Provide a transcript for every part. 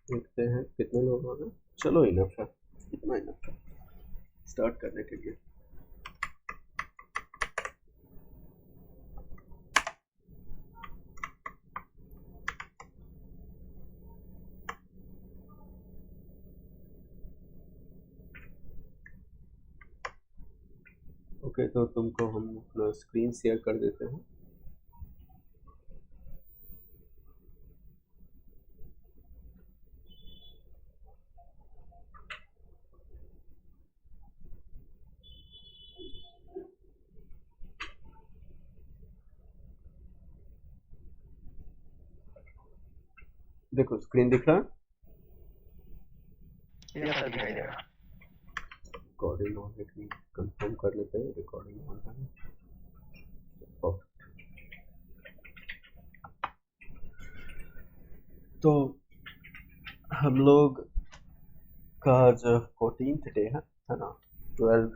देखते हैं कितने लोग आ गए। चलो इनफ है, इतना इनफ है स्टार्ट करने के लिए। ओके, तो तुमको हम अपना स्क्रीन शेयर कर देते हैं। देखो स्क्रीन दिख रहा है। यस सर, दिखाई दे रहा। रिकॉर्डिंग ऑन है कि कंफर्म कर लेते हैं, रिकॉर्डिंग ऑन है। परफेक्ट। तो हम लोग का आज 14th डे है ना। 12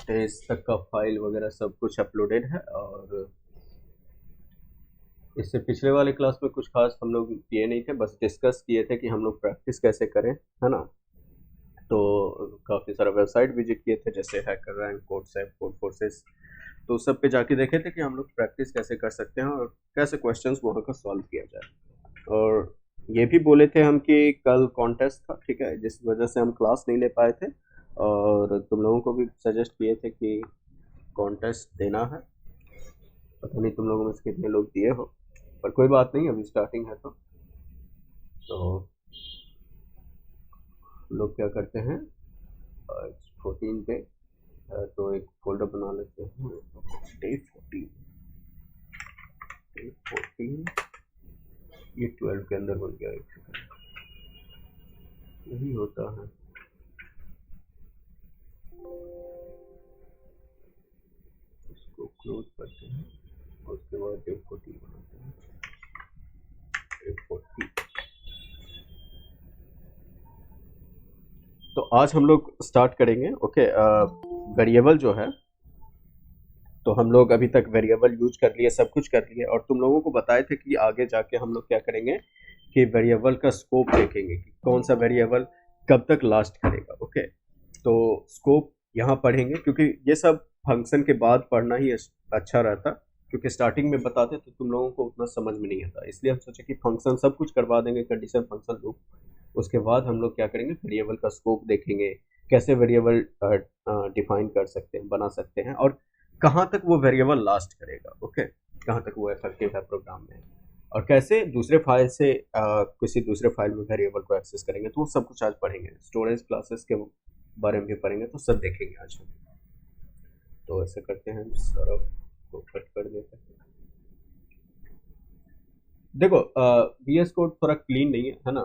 डेज तक का फाइल वगैरह सब कुछ अपलोडेड है। और इससे पिछले वाले क्लास में कुछ खास हम लोग किए नहीं थे, बस डिस्कस किए थे कि हम लोग प्रैक्टिस कैसे करें, है ना। तो काफ़ी सारा वेबसाइट विजिट किए थे, जैसे हैकर रैंक, कोडसेप, कोड फोर्सेस। तो उस सब पे जाके देखे थे कि हम लोग प्रैक्टिस कैसे कर सकते हैं और कैसे क्वेश्चंस वहाँ का सॉल्व किया जाए। और ये भी बोले थे हम कि कल कॉन्टेस्ट था, ठीक है, जिस वजह से हम क्लास नहीं ले पाए थे। और तुम लोगों को भी सजेस्ट किए थे कि कॉन्टेस्ट देना है। पता नहीं तुम लोगों में से कितने लोग दिए हो, पर कोई बात नहीं, अभी स्टार्टिंग है तो लोग क्या करते हैं, 14 पे तो एक फोल्डर बना लेते हैं। डे 14 ये 12 के अंदर बन गया, एक सेकंड, यही होता है। इसको क्लोज करते हैं और उसके बाद डे 14 बनाते हैं। डे 14। तो आज हम लोग स्टार्ट करेंगे। ओके, वेरिएबल जो है, तो हम लोग अभी तक वेरिएबल यूज कर लिए, सब कुछ कर लिए, और तुम लोगों को बताए थे कि आगे जाके हम लोग क्या करेंगे कि वेरिएबल का स्कोप देखेंगे कि कौन सा वेरिएबल कब तक लास्ट करेगा। ओके, तो स्कोप यहाँ पढ़ेंगे, क्योंकि ये सब फंक्शन के बाद पढ़ना ही अच्छा रहता, क्योंकि स्टार्टिंग में बताते तो तुम लोगों को उतना समझ में नहीं आता। इसलिए हम सोचे कि फंक्शन सब कुछ करवा देंगे, कंडीशन, फंक्शन, लूप। उसके बाद हम लोग क्या करेंगे, वेरिएबल का स्कोप देखेंगे, कैसे वेरिएबल डिफाइन कर सकते हैं, बना सकते हैं, और कहाँ तक वो वेरिएबल लास्ट करेगा। ओके, कहाँ तक वो इफेक्टिव है प्रोग्राम में, और कैसे दूसरे फाइल से किसी दूसरे फाइल में वेरिएबल को एक्सेस करेंगे। तो वो सब कुछ आज पढ़ेंगे। स्टोरेज क्लासेस के बारे में भी पढ़ेंगे, तो सब देखेंगे आज हम। तो ऐसे करते हैं, सारा को कट कर देते हैं। देखो VS कोड थोड़ा क्लीन नहीं है ना।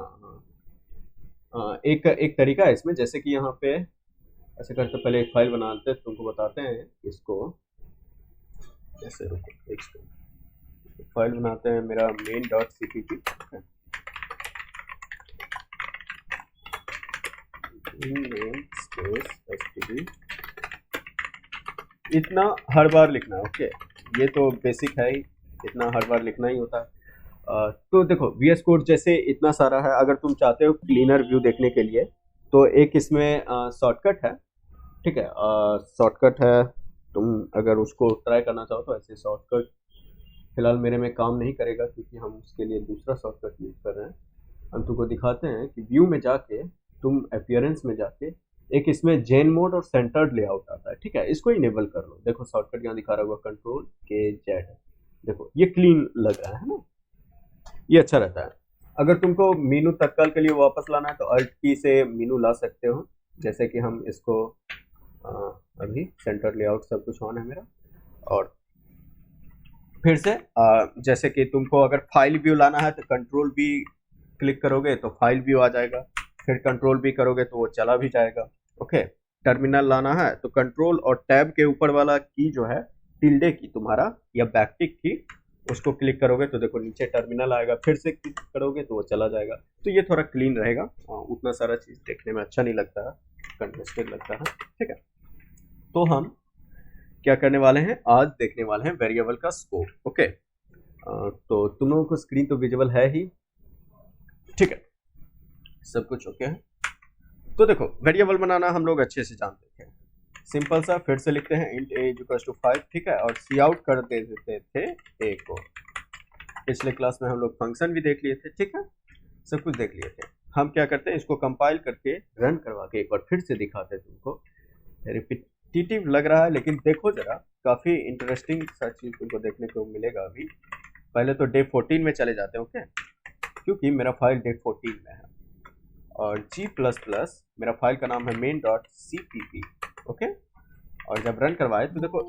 एक एक तरीका है इसमें, जैसे कि यहाँ पे ऐसे करते, पहले एक फाइल बनाते हैं, तुमको बताते हैं इसको कैसे। रुको, एक फाइल बनाते हैं, मेरा main.cpp, main स्पेस std। इतना हर बार लिखना है। ओके, ये तो बेसिक है ही, इतना हर बार लिखना ही होता है। तो देखो VS कोड जैसे इतना सारा है, अगर तुम चाहते हो क्लीनर व्यू देखने के लिए, तो एक इसमें शॉर्टकट है, ठीक है, शॉर्टकट है। तुम अगर उसको ट्राई करना चाहो तो ऐसे शॉर्टकट फिलहाल मेरे में काम नहीं करेगा, क्योंकि हम उसके लिए दूसरा शॉर्टकट यूज कर रहे हैं। हम तुमको दिखाते हैं कि व्यू में जाके, तुम अपीयरेंस में जाके, एक इसमें जेन मोड और सेंटर्ड लेआउट आता है, ठीक है, इसको इनेबल कर लो। देखो शॉर्टकट यहाँ दिखा रहा होगा, Ctrl+K+Z। देखो ये क्लीन लग रहा है ना, ये अच्छा रहता है। अगर तुमको मीनू तत्काल के लिए वापस लाना है तो अल्ट की से मीनू ला सकते हो। जैसे कि हम इसको अ, अभी सेंटर लेआउट सब कुछ ऑन है मेरा। और फिर से जैसे कि तुमको अगर फाइल व्यू लाना है तो कंट्रोल भी क्लिक करोगे तो फाइल व्यू आ जाएगा, फिर कंट्रोल भी करोगे तो वो चला भी जाएगा। ओके, टर्मिनल लाना है तो कंट्रोल और टैब के ऊपर वाला की जो है, टिल्डे की तुम्हारा या बैकटिक की, उसको क्लिक करोगे तो देखो नीचे टर्मिनल आएगा, फिर से क्लिक करोगे तो वो चला जाएगा। तो ये थोड़ा क्लीन रहेगा, उतना सारा चीज़ देखने में अच्छा नहीं लगता है, कंटेस्टेड लगता है, ठीक है। तो हम क्या करने वाले हैं, आज देखने वाले हैं वेरिएबल का स्कोप। ओके, तो तुम लोगों को स्क्रीन तो विजिबल है ही, ठीक है। सब कुछ ओके है। तो देखो वेरिएबल बनाना हम लोग अच्छे से जानते थे, सिंपल सा, फिर से लिखते हैं int a = 5, ठीक है, और सी आउट कर देते थे a को। पिछले क्लास में हम लोग फंक्शन भी देख लिए थे, ठीक है, सब कुछ देख लिए थे। हम क्या करते हैं, इसको कंपाइल करके रन करवा के एक बार फिर से दिखाते हैं तुमको। रिपीटिटिव लग रहा है लेकिन देखो जरा, काफी इंटरेस्टिंग सा चीज तुमको देखने को मिलेगा अभी। पहले तो डे 14 में चले जाते हैं, ओके, क्योंकि मेरा फाइल डे 14 में है, और G++ मेरा फाइल का नाम है main.cpp, ओके। और जब रन करवाए तो देखो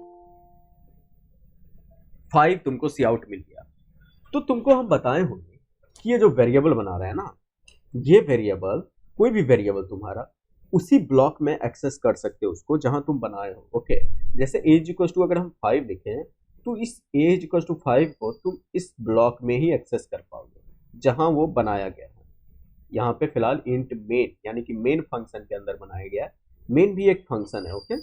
5 तुमको सी आउट मिल गया। तो तुमको हम बताए होंगे कि ये जो वेरिएबल बना रहे हैं ना, ये वेरिएबल, कोई भी वेरिएबल तुम्हारा उसी ब्लॉक में एक्सेस कर सकते हो उसको जहां तुम बनाए हो, ओके। जैसे a अगर हम 5 लिखें तो इस a 5 को तुम इस ब्लॉक में ही एक्सेस कर पाओगे जहां वो बनाया गया है। यहाँ पे फिलहाल इंट मेन यानी कि मेन फंक्शन के अंदर बनाया गया है। मेन भी एक फंक्शन है, ओके,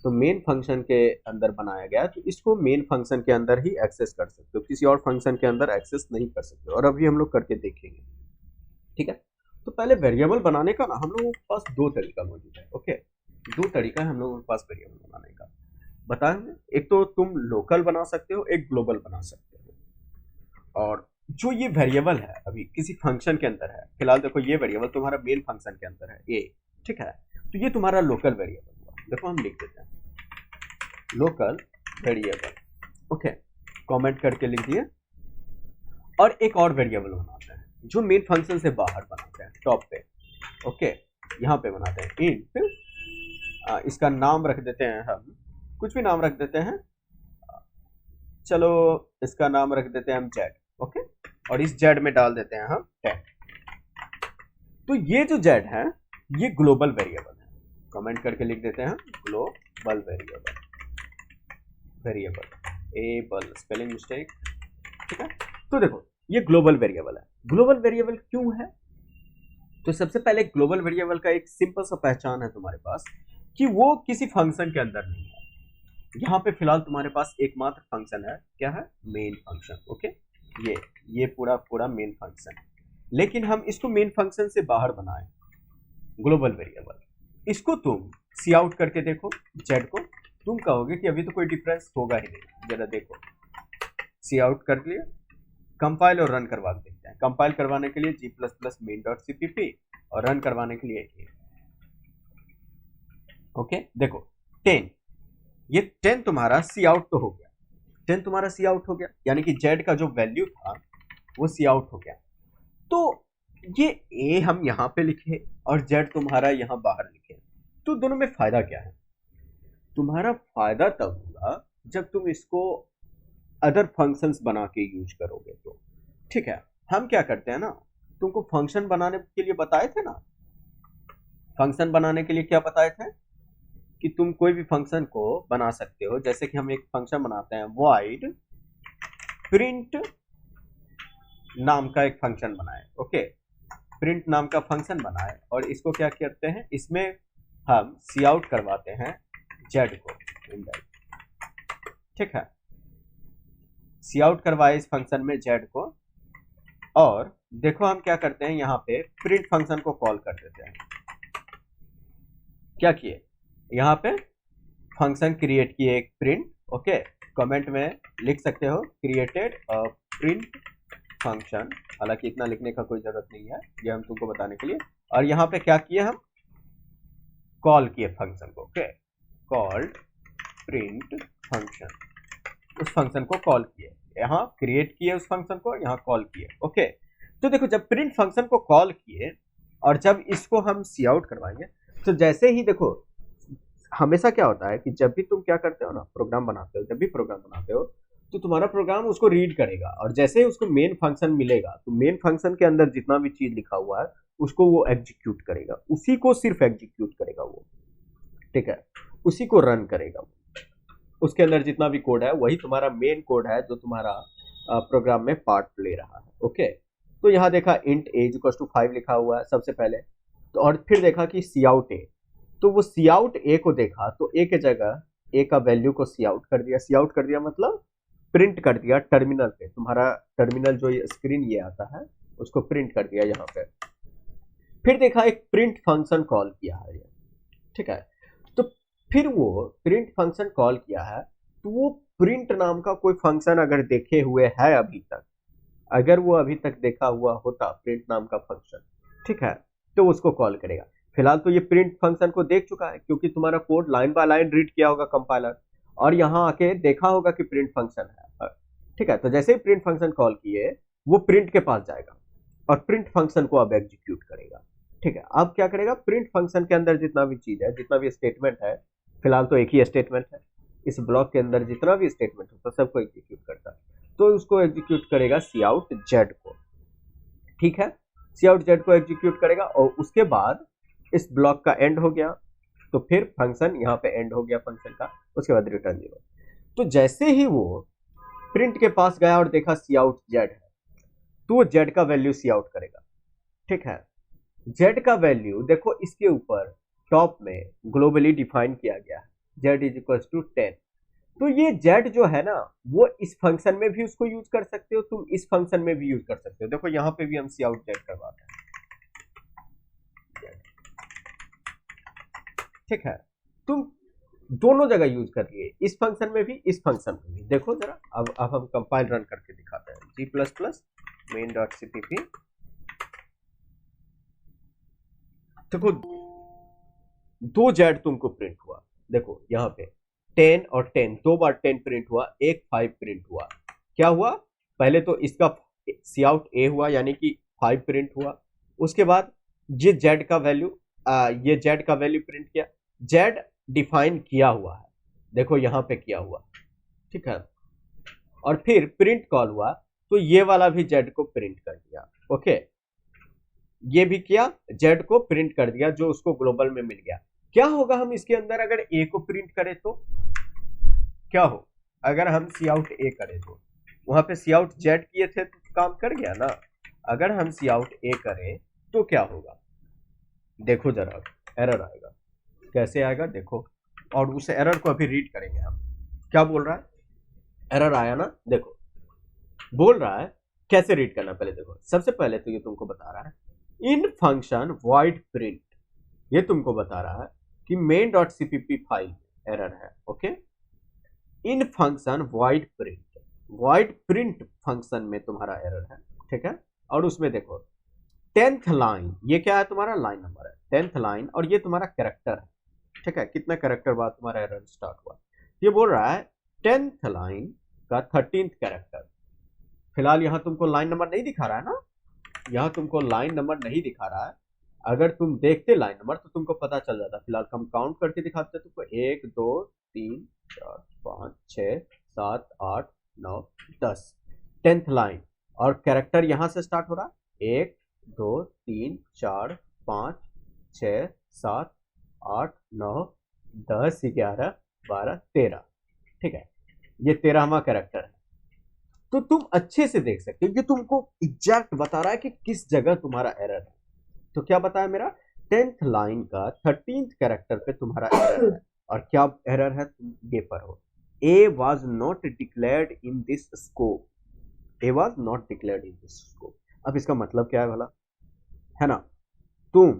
तो मेन फंक्शन के अंदर बनाया गया है, तो इसको मेन फंक्शन के अंदर ही एक्सेस कर सकते हो, किसी और फंक्शन के अंदर एक्सेस नहीं कर सकते, और अभी हम लोग करके देखेंगे, ठीक है। तो पहले वेरिएबल बनाने का ना हम लोगों के पास दो तरीका मौजूद है, ओके, दो तरीका है हम लोगों के पास वेरिएबल बनाने का, बताएंगे। एक तो तुम लोकल बना सकते हो, एक ग्लोबल बना सकते हो। और जो ये वेरिएबल है अभी किसी फंक्शन के अंदर है, फिलहाल देखो ये वेरिएबल तुम्हारा मेन फंक्शन के अंदर है ए, ठीक है, तो ये तुम्हारा लोकल वेरिएबल हुआ। देखो हम लिख देते हैं लोकल वेरिएबल, ओके, कमेंट करके लिख दिए। और एक और वेरिएबल बनाते हैं जो मेन फंक्शन से बाहर बनाते हैं, टॉप पे, ओके, यहाँ पे बनाते हैं इंट, इसका नाम रख देते हैं हम, कुछ भी नाम रख देते हैं, चलो इसका नाम रख देते हैं हम जेड, ओके, और इस जेड में डाल देते हैं हम 10। तो ये जो जेड है ये ग्लोबल वेरिएबल है, कमेंट करके लिख देते हैं ग्लोबल वेरिएबल स्पेलिंग मिस्टेक, ठीक है। तो देखो ये ग्लोबल वेरिएबल है। ग्लोबल वेरिएबल क्यों है, तो सबसे पहले ग्लोबल वेरिएबल का एक सिंपल सा पहचान है तुम्हारे पास कि वो किसी फंक्शन के अंदर नहीं है। यहाँ पे फिलहाल तुम्हारे पास एकमात्र फंक्शन है, क्या है, मेन फंक्शन, ओके, ये पूरा मेन फंक्शन, लेकिन हम इसको मेन फंक्शन से बाहर बनाए ग्लोबल वेरिएबल। इसको तुम सी आउट करके देखो जेड को, तुम कहोगे कि अभी तो कोई डिफरेंस होगा ही नहीं, जरा देखो, सी आउट कर लिया, कंपाइल और रन करवा देखते हैं। कंपाइल करवाने के लिए G++ main.cpp और रन करवाने के लिए ओके, देखो 10, ये 10 तुम्हारा सी आउट तो हो गया, 10 तुम्हारा सी आउट हो गया, यानी कि जेड का जो वैल्यू था वो सी आउट हो गया। तो ये ए हम यहाँ पे लिखे और जेड तुम्हारा यहाँ बाहर लिखे, तो दोनों में फायदा क्या है, तुम्हारा फायदा तब होगा जब तुम इसको अदर फंक्शंस बना के यूज करोगे तो, ठीक है। हम क्या करते हैं ना, तुमको फंक्शन बनाने के लिए बताए थे ना, फंक्शन बनाने के लिए क्या बताए थे कि तुम कोई भी फंक्शन को बना सकते हो। जैसे कि हम एक फंक्शन बनाते हैं void प्रिंट नाम का एक फंक्शन बनाए, ओके, प्रिंट नाम का फंक्शन बनाए, और इसको क्या करते हैं, इसमें हम सी आउट करवाते हैं जेड को, ठीक है, सी आउट करवाए इस फंक्शन में जेड को, और देखो हम क्या करते हैं, यहाँ पे प्रिंट फंक्शन को कॉल कर देते हैं। क्या किए, यहाँ पे फंक्शन क्रिएट किए एक प्रिंट, ओके, कमेंट में लिख सकते हो क्रिएटेड अ प्रिंट फंक्शन, हालांकि इतना लिखने का कोई जरूरत नहीं है, ये हम तुमको बताने के लिए। और यहाँ पे क्या किए, हम कॉल किए फंक्शन को, ओके, कॉल्ड प्रिंट फंक्शन, उस फंक्शन को कॉल किए, यहाँ क्रिएट किए उस फंक्शन को, यहाँ कॉल किए, ओके। तो देखो जब प्रिंट फंक्शन को कॉल किए और जब इसको हम सी आउट करवाएंगे, तो जैसे ही देखो, हमेशा क्या होता है कि जब भी तुम क्या करते हो ना, प्रोग्राम बनाते हो, जब भी प्रोग्राम बनाते हो तो तुम्हारा प्रोग्राम उसको रीड करेगा, और जैसे ही उसको मेन फंक्शन मिलेगा तो मेन फंक्शन के अंदर जितना भी चीज लिखा हुआ है उसको वो एग्जीक्यूट करेगा, उसी को सिर्फ एग्जीक्यूट करेगा वो, ठीक है, उसी को रन करेगा वो, उसके अंदर जितना भी कोड है वही तुम्हारा मेन कोड है जो तुम्हारा प्रोग्राम में पार्ट ले रहा है, ओके। तो यहाँ देखा इंट a = 5 लिखा हुआ है सबसे पहले, तो और फिर देखा कि सी आउट ए, तो वो सी आउट ए को देखा तो ए के जगह ए का वैल्यू को सी आउट कर दिया, सी आउट कर दिया मतलब प्रिंट कर दिया टर्मिनल पे, तुम्हारा टर्मिनल जो ये स्क्रीन ये आता है उसको प्रिंट कर दिया यहाँ पे, फिर देखा एक प्रिंट फंक्शन कॉल किया है ये, ठीक है। तो फिर वो प्रिंट फंक्शन कॉल किया है, तो वो प्रिंट नाम का कोई फंक्शन अगर देखे हुए है अभी तक, अगर वो अभी तक देखा हुआ होता प्रिंट नाम का फंक्शन, ठीक है, तो उसको कॉल करेगा। फिलहाल तो ये प्रिंट फंक्शन को देख चुका है क्योंकि तुम्हारा code line by line read किया होगा कंपाइलर, और यहाँ आके देखा होगा कि प्रिंट फंक्शन है, ठीक है। तो जैसे ही प्रिंट फंक्शन कॉल किए, वो प्रिंट के पास जाएगा और प्रिंट फंक्शन को अब एग्जीक्यूट करेगा, ठीक है। अब क्या करेगा, प्रिंट फंक्शन के अंदर जितना भी चीज है, जितना भी स्टेटमेंट है, फिलहाल तो एक ही स्टेटमेंट है, इस ब्लॉक के अंदर जितना भी स्टेटमेंट होता है सबको एग्जीक्यूट करता है, तो उसको एग्जीक्यूट करेगा सी आउट जेड को, ठीक है। सी आउट जेड को एग्जीक्यूट करेगा और उसके बाद इस ब्लॉक का एंड हो गया, तो फिर फंक्शन यहाँ पे एंड हो गया फंक्शन का, उसके बाद रिटर्न 0। तो जैसे ही वो प्रिंट के पास गया और देखा सी आउट जेड है, तो वो जेड का वैल्यू सी आउट करेगा, ठीक है। जेड का वैल्यू देखो इसके ऊपर टॉप में ग्लोबली डिफाइन किया गया है, जेड इज इक्वल टू 10। तो ये जेड जो है ना, वो इस फंक्शन में भी उसको यूज कर सकते हो, तुम इस फंक्शन में भी यूज कर सकते हो। देखो यहाँ पे भी हम सी आउट जेड करवाते हैं, ठीक है। तुम दोनों जगह यूज कर लिए, इस फंक्शन में भी इस फंक्शन में भी। देखो जरा, अब हम कंपाइल रन करके दिखाते हैं, G plus plus main dot CPP. देखो 2 जेड तुमको प्रिंट हुआ, देखो यहाँ पे 10 और 10, 2 बार 10 प्रिंट हुआ, एक 5 प्रिंट हुआ। क्या हुआ, पहले तो इसका सी आउट ए हुआ यानी कि 5 प्रिंट हुआ, उसके बाद ये जेड का वैल्यू प्रिंट किया, जेड डिफाइन किया हुआ है, देखो यहाँ पे किया हुआ, ठीक है। और फिर प्रिंट कॉल हुआ, तो ये वाला भी जेड को प्रिंट कर दिया, ओके। ये भी किया, जेड को प्रिंट कर दिया जो उसको ग्लोबल में मिल गया। क्या होगा हम इसके अंदर अगर ए को प्रिंट करें तो क्या हो, अगर हम सी आउट ए करें तो वहां पे सी आउट जेड किए थे तो काम कर गया ना। अगर हम सी आउट ए करें तो क्या होगा, देखो जरा, एरर आएगा। कैसे आएगा देखो, और उस एरर को अभी रीड करेंगे हम। क्या बोल रहा है, एरर आया ना, देखो बोल रहा है कैसे रीड करना, पहले देखो। सबसे पहले तो ये तुमको बता रहा है इन फंक्शन वॉइड प्रिंट, ये तुमको बता रहा है कि main dot CPP file error है, ओके। इन फंक्शन वॉइड प्रिंट फंक्शन में तुम्हारा एरर है, ठीक है। और उसमें देखो 10th लाइन, ये क्या है, तुम्हारा लाइन नंबर है 10th लाइन, और ये तुम्हारा कैरेक्टर है, ठीक है। कितना कैरेक्टर बाद तुम्हारा एरर स्टार्ट हुआ, ये बोल रहा है 10th लाइन का 13th कैरेक्टर। फिलहाल यहाँ तुमको लाइन नंबर नहीं दिखा रहा है ना, यहाँ तुमको लाइन नंबर नहीं दिखा रहा है। अगर तुम देखते लाइन नंबर तो तुमको पता चल जाता। फिलहाल हम काउंट करके दिखाते तुमको, 1 2 3 4 5 6 7 8 9 10, 10th लाइन, और कैरेक्टर यहाँ से स्टार्ट हो रहा है 1 2 3 4 5 6 7 8 9 10 11 12 13, ठीक है। ये 13वां कैरेक्टर है। तो तुम अच्छे से देख सकते हो कि तुमको एग्जैक्ट बता रहा है कि किस जगह तुम्हारा एरर है। तो क्या बताया मेरा, 10th लाइन का 13th कैरेक्टर पे तुम्हारा एरर है। और क्या एरर है, तुम ये पढ़ो, ए was not declared in this scope, A was not declared in this scope. अब इसका मतलब क्या है भला, है ना। तुम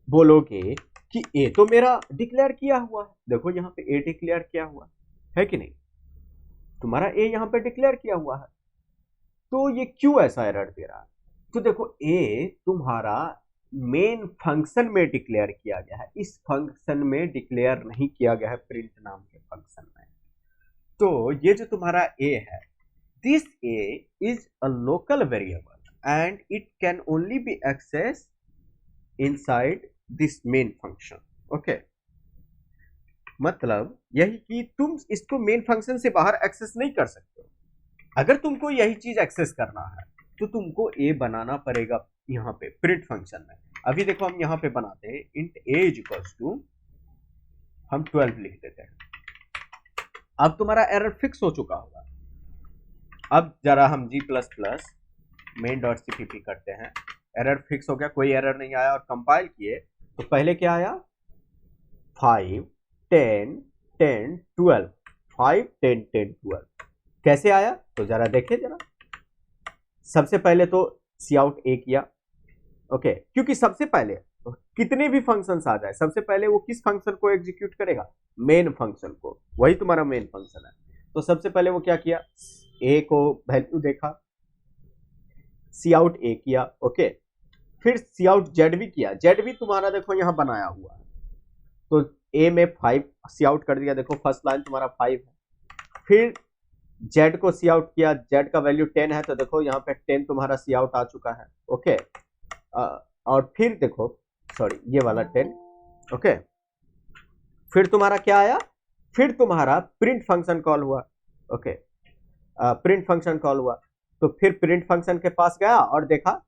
बोलोगे कि ए तो मेरा डिक्लेयर किया हुआ है, देखो यहाँ पे ए डिक्लेयर किया हुआ है कि नहीं, तुम्हारा ए यहाँ पे डिक्लेयर किया हुआ है, तो ये क्यों ऐसा एरर दे रहा है। तो देखो ए तुम्हारा मेन फंक्शन में डिक्लेयर किया गया है, इस फंक्शन में डिक्लेयर नहीं किया गया है प्रिंट नाम के फंक्शन में। तो ये जो तुम्हारा ए है, this a is a local variable and it can only be access inside this main function, okay. मतलब यही कि तुम इसको मेन फंक्शन से बाहर एक्सेस नहीं कर सकते हो। अगर तुमको यही चीज एक्सेस करना है तो तुमको ए बनाना पड़ेगा यहाँ पे प्रिंट फंक्शन में। अभी देखो हम यहाँ पे बनाते हैं int a is equals to, हम 12 लिख देते हैं। अब तुम्हारा एरर फिक्स हो चुका होगा। अब जरा हम G plus plus main dot CPP करते हैं, एरर फिक्स हो गया, कोई एरर नहीं आया। और कंपाइल किए तो पहले क्या आया, 5 10 10 12, 5 10 10 12। कैसे आया तो जरा देखे जरा। सबसे पहले तो सी आउट ए किया, ओके क्योंकि सबसे पहले कितने भी फंक्शंस आ जाए सबसे पहले वो किस फंक्शन को एग्जीक्यूट करेगा, मेन फंक्शन को, वही तुम्हारा मेन फंक्शन है। तो सबसे पहले वो क्या किया, ए को वैल्यू देखा, सी आउट ए किया, ओके, फिर सी आउट जेड भी किया, जेड भी तुम्हारा देखो यहां बनाया हुआ है, तो ए में 5 सी आउट कर दिया, देखो फर्स्ट लाइन तुम्हारा 5 है। फिर जेड को सी आउट किया, जेड का वैल्यू 10 है, तो देखो यहाँ पे 10 तुम्हारा सी आउट आ चुका है, ओके। और फिर देखो सॉरी ये वाला 10, ओके, फिर तुम्हारा क्या आया, फिर तुम्हारा प्रिंट फंक्शन कॉल हुआ, ओके, प्रिंट फंक्शन कॉल हुआ, तो फिर प्रिंट फंक्शन के पास गया और देखा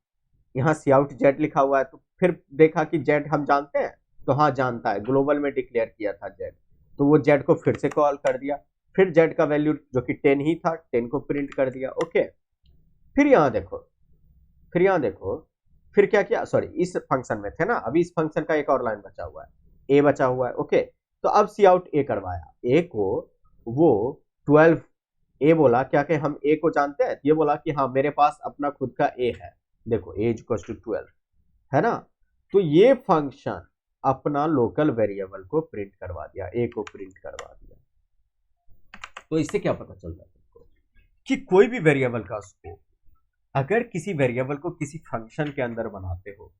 यहाँ सी आउट जेड लिखा हुआ है, तो फिर देखा कि जेड हम जानते हैं, तो हाँ जानता है, ग्लोबल में डिक्लेयर किया था जेड, तो वो जेड को फिर से कॉल कर दिया, फिर जेड का वैल्यू जो कि 10 ही था 10 को प्रिंट कर दिया, ओके। फिर यहाँ देखो, फिर यहाँ देखो, फिर क्या किया, सॉरी इस फंक्शन में थे ना, अभी इस फंक्शन का एक और लाइन बचा हुआ है, ए बचा हुआ है, ओके। तो अब सी आउट ए करवाया, ए को वो 12 ए बोला, क्या कि हम ए को जानते हैं, ये बोला कि हाँ मेरे पास अपना खुद का ए है, देखो ए इक्वल्स टू 12 है ना, तो ये फंक्शन अपना लोकल वेरिएबल को प्रिंट करवा दिया, ए को प्रिंट करवा दिया। तो इससे क्या पता चलता है तुमको कि कोई भी वेरिएबल का स्कोप, अगर किसी वेरिएबल को किसी फंक्शन के अंदर बनाते हो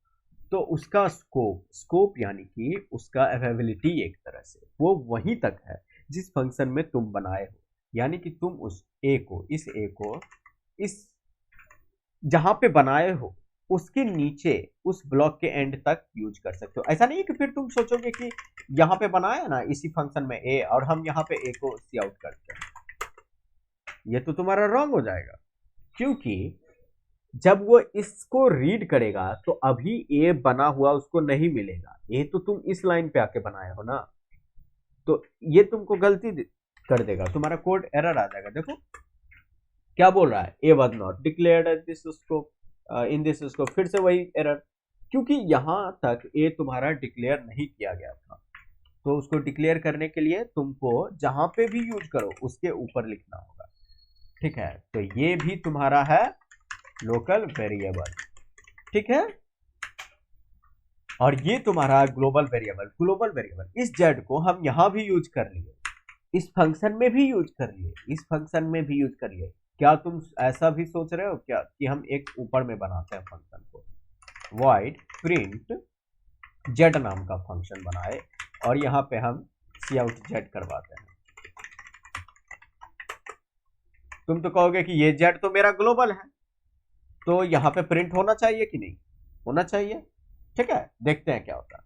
तो उसका स्कोप यानी कि उसका अवेलेबिलिटी एक तरह से वो वहीं तक है जिस फंक्शन में तुम बनाए हो, यानी कि तुम उस ए को इस जहां पे बनाए हो उसके नीचे उस ब्लॉक के एंड तक यूज कर सकते हो। ऐसा नहीं है कि फिर तुम सोचोगे कि यहाँ पे बनाया ना इसी फंक्शन में ए और हम यहाँ पे ए को सी आउट करते हैं, ये तो तुम्हारा रॉन्ग हो जाएगा, क्योंकि जब वो इसको रीड करेगा तो अभी ए बना हुआ उसको नहीं मिलेगा, ए तो तुम इस लाइन पे आके बनाए हो ना, तो ये तुमको गलती कर देगा, तुम्हारा कोड एरर आ जाएगा। देखो क्या बोल रहा है, ए was not declared at this scope in this scope, फिर से वही एरर, क्योंकि यहां तक ए तुम्हारा डिक्लेयर नहीं किया गया था, तो उसको डिक्लेयर करने के लिए तुमको जहां पे भी यूज करो उसके ऊपर लिखना होगा, ठीक है। तो ये भी तुम्हारा है लोकल वेरिएबल, ठीक है, और ये तुम्हारा ग्लोबल वेरिएबल, इस जेड को हम यहां भी यूज कर लिए, इस फंक्शन में भी यूज कर लिए, इस फंक्शन में भी यूज कर लिए। क्या तुम ऐसा भी सोच रहे हो क्या कि हम एक ऊपर में बनाते हैं फंक्शन को, void प्रिंट जेड नाम का फंक्शन बनाए और यहां पे हम सी आउट जेड करवाते हैं, तुम तो कहोगे कि ये जेड तो मेरा ग्लोबल है, तो यहां पे प्रिंट होना चाहिए कि नहीं होना चाहिए, ठीक है। देखते हैं क्या होता है,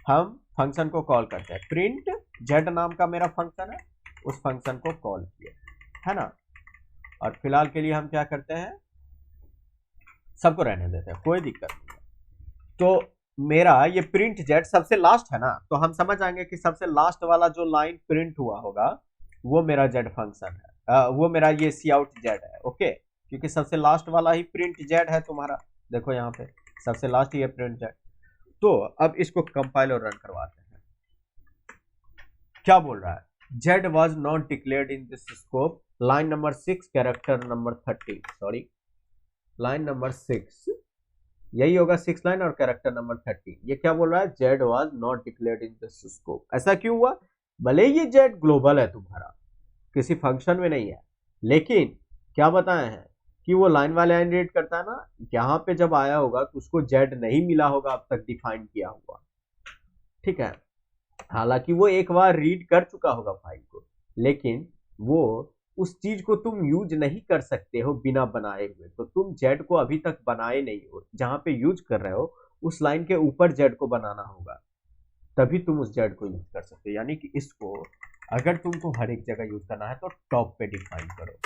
हम फंक्शन को कॉल करते हैं, प्रिंट जेड नाम का मेरा फंक्शन है, उस फंक्शन को कॉल किया है ना, और फिलहाल के लिए हम क्या करते हैं, सबको रहने देते हैं, कोई दिक्कत नहीं है। तो मेरा ये प्रिंट जेड सबसे लास्ट है ना, तो हम समझ आएंगे कि सबसे लास्ट वाला जो लाइन प्रिंट हुआ होगा वो मेरा जेड फंक्शन है, वो मेरा ये सी आउट जेड है, ओके, क्योंकि सबसे लास्ट वाला ही प्रिंट जेड है तुम्हारा, देखो यहाँ पे सबसे लास्ट ये प्रिंट जेड। तो अब इसको कंपाइल और रन करवाते हैं, क्या बोल रहा है, Z was not declared in this scope, line number 6 character number 30, sorry line number 6 यही होगा, 6 लाइन और कैरेक्टर नंबर 30, ये क्या बोल रहा है, Z was not declared in this scope. ऐसा क्यों हुआ, भले ये जेड ग्लोबल है तुम्हारा, किसी फंक्शन में नहीं है, लेकिन क्या बताया है कि वो लाइन वाले लाइन रीड करता है ना, यहाँ पे जब आया होगा तो उसको जेड नहीं मिला होगा अब तक डिफाइन किया हुआ, ठीक है। हालांकि वो एक बार रीड कर चुका होगा फाइल को, लेकिन वो उस चीज को तुम यूज नहीं कर सकते हो बिना बनाए हुए, तो तुम जेड को अभी तक बनाए नहीं हो, जहां पे यूज कर रहे हो उस लाइन के ऊपर जेड को बनाना होगा, तभी तुम उस जेड को यूज कर सकते हो। यानी कि इसको अगर तुमको हर एक जगह यूज करना है तो टॉप पे डिफाइन करो,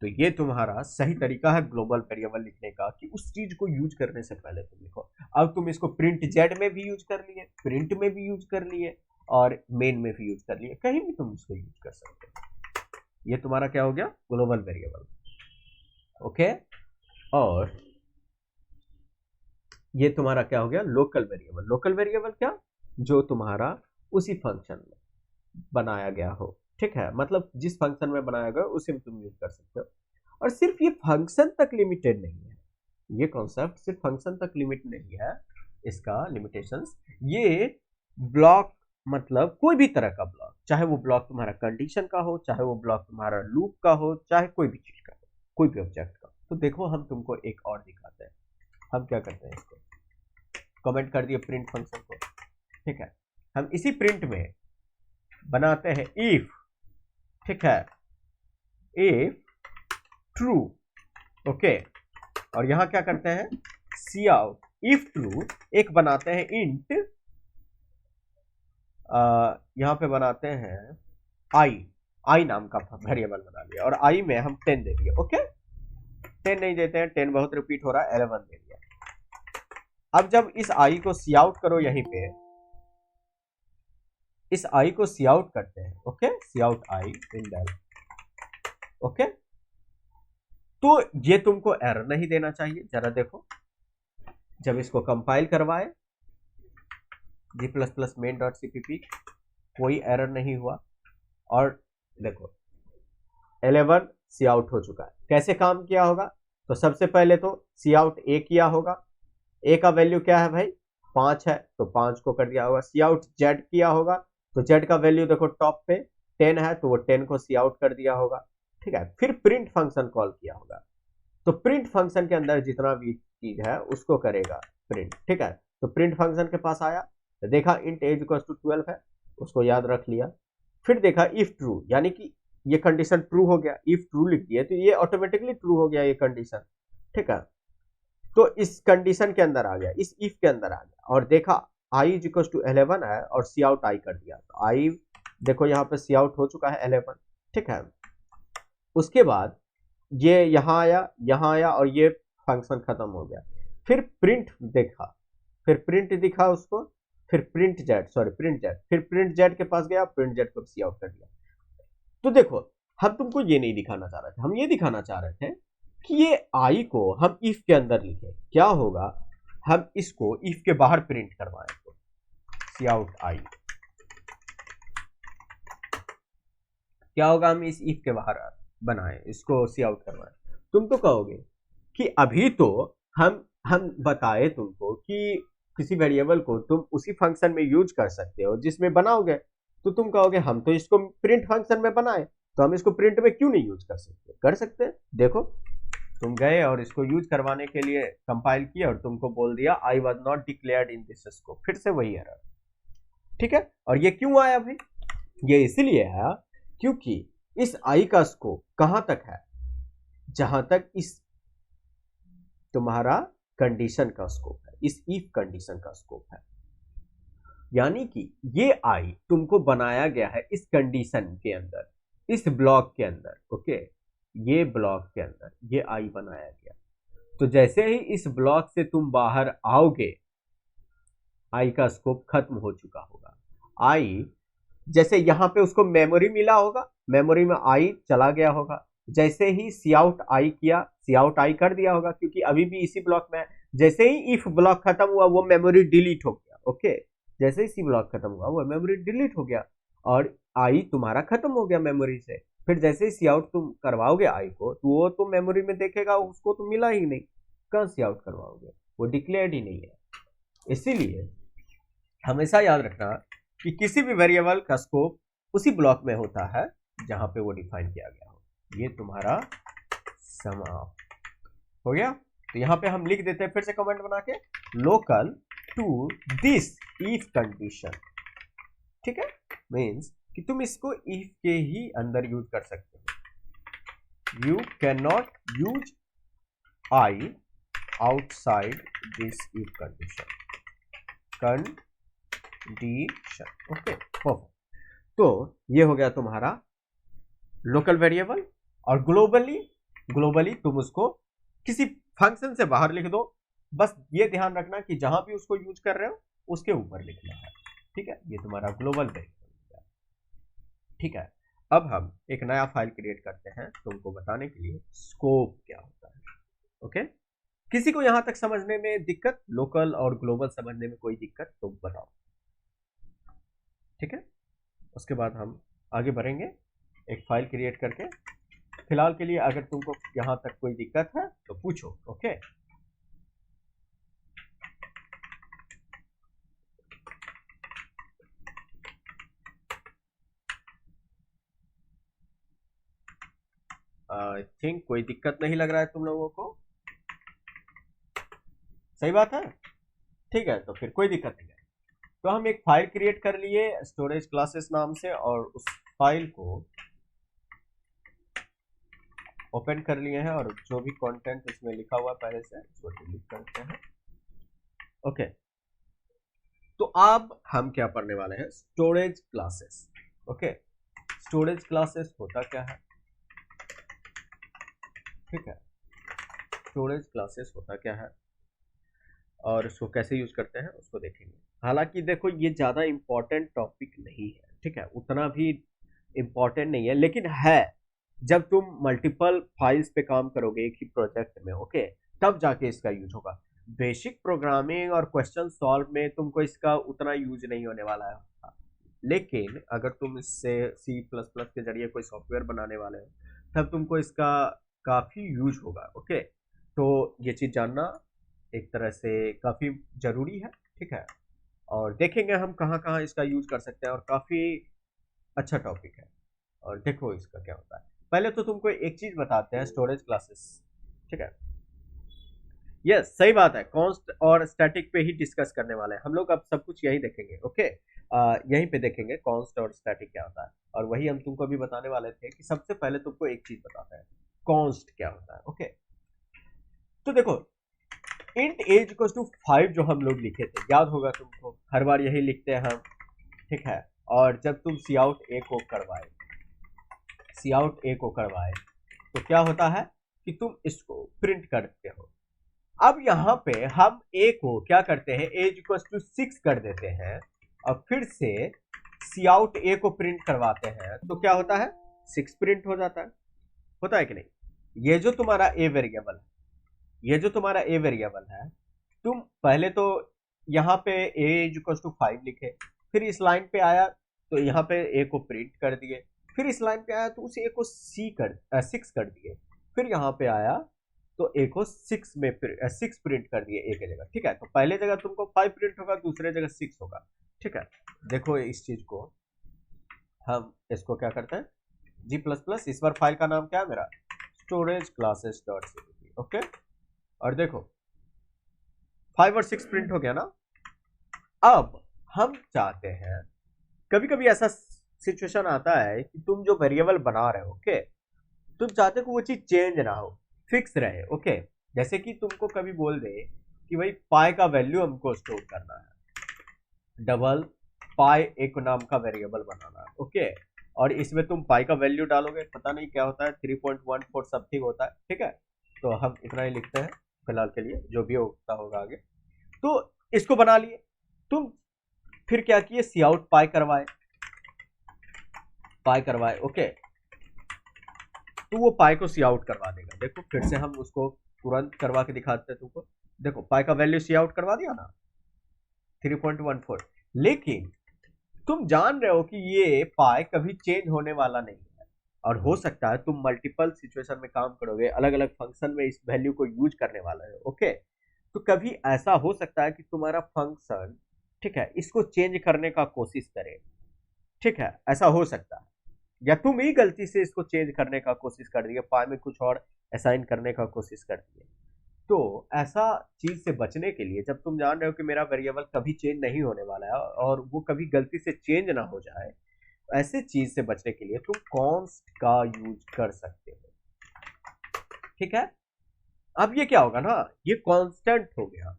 तो ये तुम्हारा सही तरीका है ग्लोबल वेरिएबल लिखने का, कि उस चीज को यूज करने से पहले तुम लिखो। अब तुम इसको प्रिंट जेड में भी यूज कर लिए, प्रिंट में भी यूज कर लिए और मेन में भी यूज कर लिए, कहीं भी तुम इसको यूज कर सकते हो। ये तुम्हारा क्या हो गया, ग्लोबल वेरिएबल, ओके। और ये तुम्हारा क्या हो गया, लोकल वेरिएबल। लोकल वेरिएबल क्या, जो तुम्हारा उसी फंक्शन में बनाया गया हो, ठीक है, मतलब जिस फंक्शन में बनाया गया उसी में तुम यूज कर सकते हो। और सिर्फ ये फंक्शन तक लिमिटेड नहीं है, ये कॉन्सेप्ट सिर्फ फंक्शन तक लिमिट नहीं है, इसका लिमिटेशंस ये ब्लॉक मतलब कोई भी तरह का ब्लॉक, चाहे वो ब्लॉक तुम्हारा कंडीशन का हो, चाहे वो ब्लॉक तुम्हारा लूप का हो, चाहे कोई भी चीज का हो, कोई भी ऑब्जेक्ट का। तो देखो हम तुमको एक और दिखाते हैं। हम क्या करते हैं, इसको कमेंट कर दिए प्रिंट फंक्शन को, ठीक है। हम इसी प्रिंट में बनाते हैं इफ, ठीक है, इफ ट्रू, ओके। और यहां क्या करते हैं, सी आउट इफ ट्रू, एक बनाते हैं इंट, यहां पे बनाते हैं आई नाम का वेरिएबल बना लिया, और आई में हम 10 दे दिए, ओके। 10 नहीं देते हैं, 10 बहुत रिपीट हो रहा है, 11 दे दिया। अब जब इस आई को सी आउट करो, यहीं पे इस आई को सी आउट करते हैं, ओके, c out i endl, okay. तो ये तुमको एरर नहीं देना चाहिए। जरा देखो, जब इसको कंपाइल करवाए g++ main.cpp, कोई एरर नहीं हुआ। और देखो 11 सी आउट हो चुका है। कैसे काम किया होगा, तो सबसे पहले तो सी आउट ए किया होगा, ए का वैल्यू क्या है भाई, 5 है, तो 5 को कर दिया होगा। सी आउट जेड किया होगा, तो जेड का वैल्यू देखो टॉप पे 10 है, तो वो 10 को सी आउट कर दिया होगा, ठीक है। फिर प्रिंट फंक्शन कॉल किया होगा, तो प्रिंट फंक्शन के अंदर जितना भी चीज है उसको करेगा प्रिंट, ठीक है। तो प्रिंट फंक्शन के पास आया, तो देखा इंट एज इक्वल टू 12 है, उसको याद रख लिया। फिर देखा इफ ट्रू, यानी कि ये कंडीशन ट्रू हो गया, इफ ट्रू लिख दिया तो ये ऑटोमेटिकली ट्रू हो गया ये कंडीशन, ठीक है। तो इस कंडीशन के अंदर आ गया, इस इफ के अंदर आ गया, और देखा आई इज इक्वल टू 11 है, और सी आउट आई कर दिया, तो आई देखो यहाँ पे सी आउट हो चुका है 11, ठीक है। उसके बाद ये यहाँ आया और ये फंक्शन खत्म हो गया। फिर प्रिंट देखा, फिर प्रिंट दिखा उसको, फिर प्रिंट जेड, फिर प्रिंट जेड के पास गया, प्रिंट जेड को सी आउट कर दिया। तो देखो हम तुमको ये नहीं दिखाना चाह रहे थे, हम ये दिखाना चाह रहे थे कि ये आई को हम इफ के अंदर लिखे, क्या होगा, हम इसको इफ के बाहर प्रिंट करवाएं, तो सी आउट आई, क्या होगा, हम इस इफ के बाहर बनाएं, इसको सी आउट करवाएं। तुम तो कहोगे कि अभी तो हम बताए तुमको कि किसी वेरिएबल को तुम उसी फंक्शन में यूज कर सकते हो जिसमें बनाओगे, तो तुम कहोगे हम तो इसको प्रिंट फंक्शन में बनाए, तो हम इसको प्रिंट में क्यों नहीं यूज कर सकते, कर सकते हैं। देखो तुम गए और इसको यूज करवाने के लिए कंपाइल किया, और तुमको बोल दिया I was not declared in this scope, फिर से वही एरर, ठीक है। और ये क्यों आया भाई, ये इसलिए है क्योंकि इस आई का स्कोप कहां तक है, जहां तक इस तुम्हारा कंडीशन का स्कोप है, इस इफ कंडीशन का स्कोप है। यानी कि ये आई तुमको बनाया गया है इस कंडीशन के अंदर, इस ब्लॉक के अंदर, ओके, ये ब्लॉक के अंदर ये आई बनाया गया। तो जैसे ही इस ब्लॉक से तुम बाहर आओगे, आई का स्कोप खत्म हो चुका होगा। आई जैसे यहां पे उसको मेमोरी मिला होगा, मेमोरी में आई चला गया होगा, जैसे ही सी आउट आई किया, सी आउट आई कर दिया होगा, क्योंकि अभी भी इसी ब्लॉक में है। जैसे ही इफ ब्लॉक खत्म हुआ वो मेमोरी डिलीट हो गया, ओके, जैसे ही सी ब्लॉक खत्म हुआ वो मेमोरी डिलीट हो गया, और आई तुम्हारा खत्म हो गया मेमोरी से। फिर जैसे ही सी आउट तुम करवाओगे आई को, तो वो तो मेमोरी में देखेगा, उसको तो मिला ही नहीं, कहां सी आउट करवाओगे, वो डिक्लेयर्ड ही नहीं है। इसीलिए हमेशा याद रखना कि किसी भी वेरिएबल का स्कोप उसी ब्लॉक में होता है जहां पे वो डिफाइन किया गया हो। ये तुम्हारा समाप्त हो गया। तो यहां पे हम लिख देते हैं फिर से कमेंट बना के, local to this if condition, ठीक है, मीन्स कि तुम इसको इफ के ही अंदर यूज कर सकते हो। You can not use I outside this if condition, okay, तो ये हो गया तुम्हारा लोकल वेरिएबल। और ग्लोबली तुम उसको किसी फंक्शन से बाहर लिख दो, बस ये ध्यान रखना कि जहां भी उसको यूज कर रहे हो उसके ऊपर लिखना है, ठीक है। ये तुम्हारा ग्लोबल वेरिएबल, ठीक है। अब हम एक नया फाइल क्रिएट करते हैं तुमको बताने के लिए स्कोप क्या होता है, ओके। किसी को यहां तक समझने में दिक्कत, लोकल और ग्लोबल समझने में कोई दिक्कत तो बताओ, ठीक है। उसके बाद हम आगे बढ़ेंगे एक फाइल क्रिएट करके। फिलहाल के लिए अगर तुमको यहाँ तक कोई दिक्कत है तो पूछो, ओके। आई थिंक कोई दिक्कत नहीं लग रहा है तुम लोगों को, सही बात है, ठीक है, तो फिर कोई दिक्कत नहीं है। तो हम एक फाइल क्रिएट कर लिए स्टोरेज क्लासेस नाम से, और उस फाइल को ओपन कर लिए हैं, और जो भी कंटेंट इसमें लिखा हुआ पहले से उसको डिलीट करते हैं। ओके, तो अब हम क्या पढ़ने वाले हैं, storage classes. Okay, storage classes होता क्या है, ठीक है, स्टोरेज क्लासेस होता क्या है और उसको कैसे यूज करते हैं उसको देखेंगे। हालांकि देखो ये ज्यादा इंपॉर्टेंट टॉपिक नहीं है, ठीक है, उतना भी इंपॉर्टेंट नहीं है, लेकिन है जब तुम मल्टीपल फाइल्स पे काम करोगे एक ही प्रोजेक्ट में, ओके, तब जाके इसका यूज होगा। बेसिक प्रोग्रामिंग और क्वेश्चन सॉल्व में तुमको इसका उतना यूज नहीं होने वाला है, लेकिन अगर तुम इससे C++ के जरिए कोई सॉफ्टवेयर बनाने वाले हो तब तुमको इसका काफी यूज होगा। ओके, तो ये चीज जानना एक तरह से काफी जरूरी है, ठीक है, और देखेंगे हम कहाँ कहाँ इसका यूज कर सकते हैं, और काफी अच्छा टॉपिक है। और देखो इसका क्या होता है, पहले तो तुमको एक चीज बताते हैं स्टोरेज क्लासेस, ठीक है, यस सही बात है, कॉन्स्ट और स्टैटिक पे ही डिस्कस करने वाले हैं हम लोग, अब सब कुछ यही देखेंगे। ओके, यहीं पे देखेंगे कॉन्स्ट और स्टैटिक क्या होता है, और वही हम तुमको भी बताने वाले थे कि सबसे पहले तुमको एक चीज बताते हैं, कॉन्स्ट क्या होता है। ओके, तो देखो इंट एज इक्वल्स टू 5 जो हम लोग लिखे थे, याद होगा तुमको, हर बार यही लिखते हैं हम, ठीक है, और जब तुम सी आउट ए को करवाए तो क्या होता है कि तुम इसको प्रिंट करते हो। अब यहाँ पे हम ए को क्या करते हैं, एज इक्वल्स टू 6 कर देते हैं, और फिर से सी आउट ए को प्रिंट करवाते हैं, तो क्या होता है, 6 प्रिंट हो जाता है, होता है कि नहीं। ये जो तुम्हारा ए वेरिएबल है, तुम पहले तो यहाँ पे एज इक्वल्स टू 5 लिखे, फिर इस लाइन पे आया तो यहाँ पे ए को प्रिंट कर दिए, फिर इस लाइन पे आया तो उस ए को 6 कर दिए, फिर यहाँ पे आया तो ए को 6 प्रिंट कर दिए ए की जगह, ठीक है, तो पहले जगह तुमको 5 प्रिंट होगा, दूसरे जगह 6 होगा, ठीक है। देखो इस चीज को हम इसको क्या करते हैं, G++, इस बार फाइल का नाम क्या है मेरा, storage classes dot cpp। Okay, और देखो 5 और 6 प्रिंट हो गया ना। अब हम चाहते हैं, कभी कभी ऐसा सिचुएशन आता है कि तुम जो वेरिएबल बना रहे हो, ओके, तुम चाहते हो कि वो चीज चेंज ना हो, फिक्स रहे। ओके, जैसे कि तुमको कभी बोल दे कि भाई पाई का वैल्यू हमको स्टोर करना है, डबल पाई एक नाम का वेरिएबल बनाना है, ओके, और इसमें तुम पाई का वैल्यू डालोगे, पता नहीं क्या होता है, 3.14 समथिंग होता है, ठीक है, तो हम इतना ही लिखते हैं फिलहाल के लिए, जो भी होता होगा आगे। तो इसको बना लिए तुम, फिर क्या किए, सी आउट पाई करवाए, ओके, तो वो पाई को सी आउट करवा देगा। देखो फिर से हम उसको तुरंत करवा के दिखाते हैं तुमको, देखो पाई का वैल्यू सी आउट करवा दिया ना, 3.14, लेकिन तुम जान रहे हो कि ये पाई कभी चेंज होने वाला नहीं है, और हो सकता है तुम मल्टीपल सिचुएशन में काम करोगे, अलग अलग फंक्शन में इस वैल्यू को यूज करने वाला है। ओके, तो कभी ऐसा हो सकता है कि तुम्हारा फंक्शन, ठीक है, इसको चेंज करने का कोशिश करे, ठीक है, ऐसा हो सकता है, या तुम ही गलती से इसको चेंज करने का कोशिश कर दिए, पाई में कुछ और असाइन करने का कोशिश कर दिए। तो ऐसा चीज से बचने के लिए, जब तुम जान रहे हो कि मेरा वेरिएबल कभी चेंज नहीं होने वाला है और वो कभी गलती से चेंज ना हो जाए, ऐसे चीज से बचने के लिए तुम कॉन्स्ट का यूज कर सकते हो, ठीक है। अब ये क्या होगा ना, ये कांस्टेंट हो गया,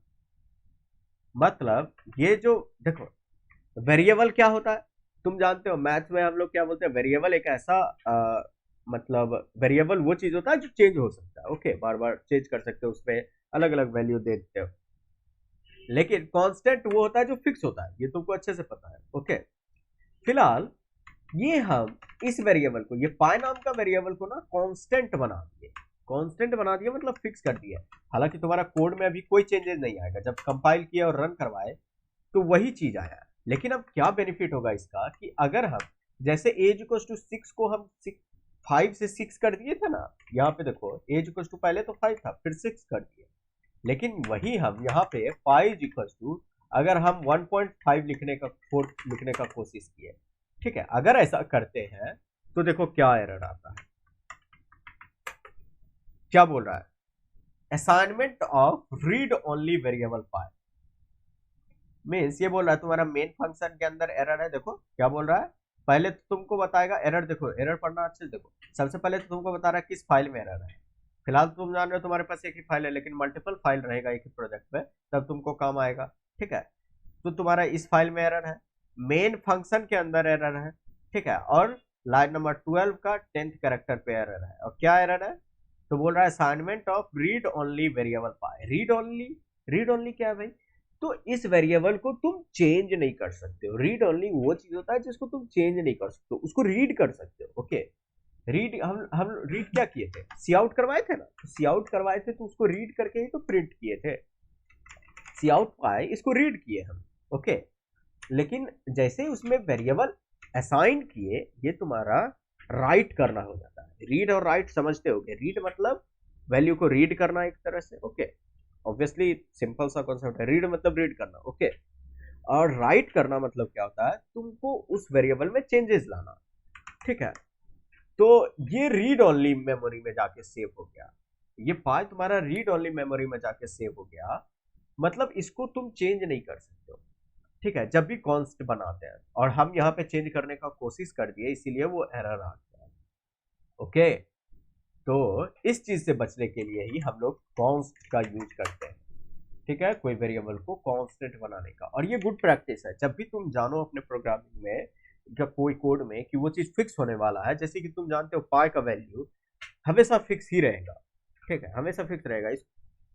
मतलब ये जो देखो वेरिएबल क्या होता है, तुम जानते हो मैथ्स में हम लोग क्या बोलते हैं, वेरिएबल एक ऐसा मतलब वेरिएबल वो चीज होता है जो चेंज हो सकता है, ओके, बार बार चेंज कर सकते हो, उसमें अलग अलग वैल्यू दे देते हो, लेकिन कांस्टेंट वो होता है जो फिक्स होता है, ये तुमको अच्छे से पता है। ओके, फिलहाल ये हम इस वेरिएबल को, ये पाई नाम का वेरिएबल को ना कांस्टेंट बना दिए, मतलब फिक्स कर दिया। हालांकि तुम्हारा कोड में अभी कोई चेंजेस नहीं आएगा, जब कंपाइल किया और रन करवाए तो वही चीज आया, लेकिन अब क्या बेनिफिट होगा इसका कि अगर हम जैसे एज इक्वल्स टू 6 को हम 5 से 6 कर दिए थे ना, यहाँ पे देखो एज इक्वल्स टू पहले तो 5 था, फिर 6 कर दिए, लेकिन वही हम यहाँ पे 5 इक्वल्स टू अगर हम 1.5 लिखने का कोशिश किए, ठीक है, अगर ऐसा करते हैं तो देखो क्या एरर आता है, क्या बोल रहा है, assignment of read only variable pi, means ये बोल रहा है तुम्हारा मेन फंक्शन के अंदर एरर है। देखो क्या बोल रहा है, पहले तो तुमको बताएगा एरर, देखो एरर पढ़ना अच्छे से देखो, सबसे पहले तो तुमको बता रहा है किस फाइल में एरर है। फिलहाल तुम जान रहे हो तुम्हारे पास एक ही फाइल है, लेकिन मल्टीपल फाइल रहेगा एक ही प्रोजेक्ट में, तब तुमको काम आएगा। ठीक है, तो तुम्हारा इस फाइल में एरर है, मेन फंक्शन के अंदर एरर है। ठीक है, और लाइन नंबर 12 का 10th कैरेक्टर पे एरर है। और क्या एरर है, तो बोल रहा है assignment of read only variable pi. Read only, read only क्या है भाई, तो इस वेरिएबल को तुम चेंज नहीं कर सकते हो। रीड ओनली वो चीज होता है जिसको तुम चेंज नहीं कर सकते हो, उसको रीड कर सकते हो। ओके, रीड, हम रीड क्या किए थे, सी आउट करवाए थे ना, सी आउट करवाए थे तो उसको रीड करके ही तो प्रिंट किए थे, सी आउट पाए इसको रीड किए हम। ओके, लेकिन जैसे ही उसमें वेरिएबल असाइन किए, ये तुम्हारा राइट करना हो जाता है। रीड और राइट समझते होगे, रीड मतलब वैल्यू को रीड करना एक तरह से। ओके, ऑब्वियसली सिंपल सा कॉन्सेप्ट है, रीड मतलब रीड करना। ओके, और राइट करना मतलब क्या होता है, तुमको उस वेरिएबल में चेंजेस लाना। ठीक है, तो ये रीड ओनली मेमोरी में जाके सेव हो गया, ये फाइल तुम्हारा रीड ओनली मेमोरी में जाके सेव हो गया, मतलब इसको तुम चेंज नहीं कर सकते हो। ठीक है, जब भी कॉन्स्ट बनाते हैं, और हम यहाँ पे चेंज करने का कोशिश कर दिए, इसीलिए वो एरर आ गया। ओके, तो इस चीज से बचने के लिए ही हम लोग कॉन्स्ट का यूज करते हैं। ठीक है, कोई वेरिएबल को कांस्टेंट बनाने का, और ये गुड प्रैक्टिस है। जब भी तुम जानो अपने प्रोग्रामिंग में या कोई कोड में कि वो चीज फिक्स होने वाला है, जैसे कि तुम जानते हो पाई का वैल्यू हमेशा फिक्स ही रहेगा। ठीक है, हमेशा फिक्स रहेगा, इस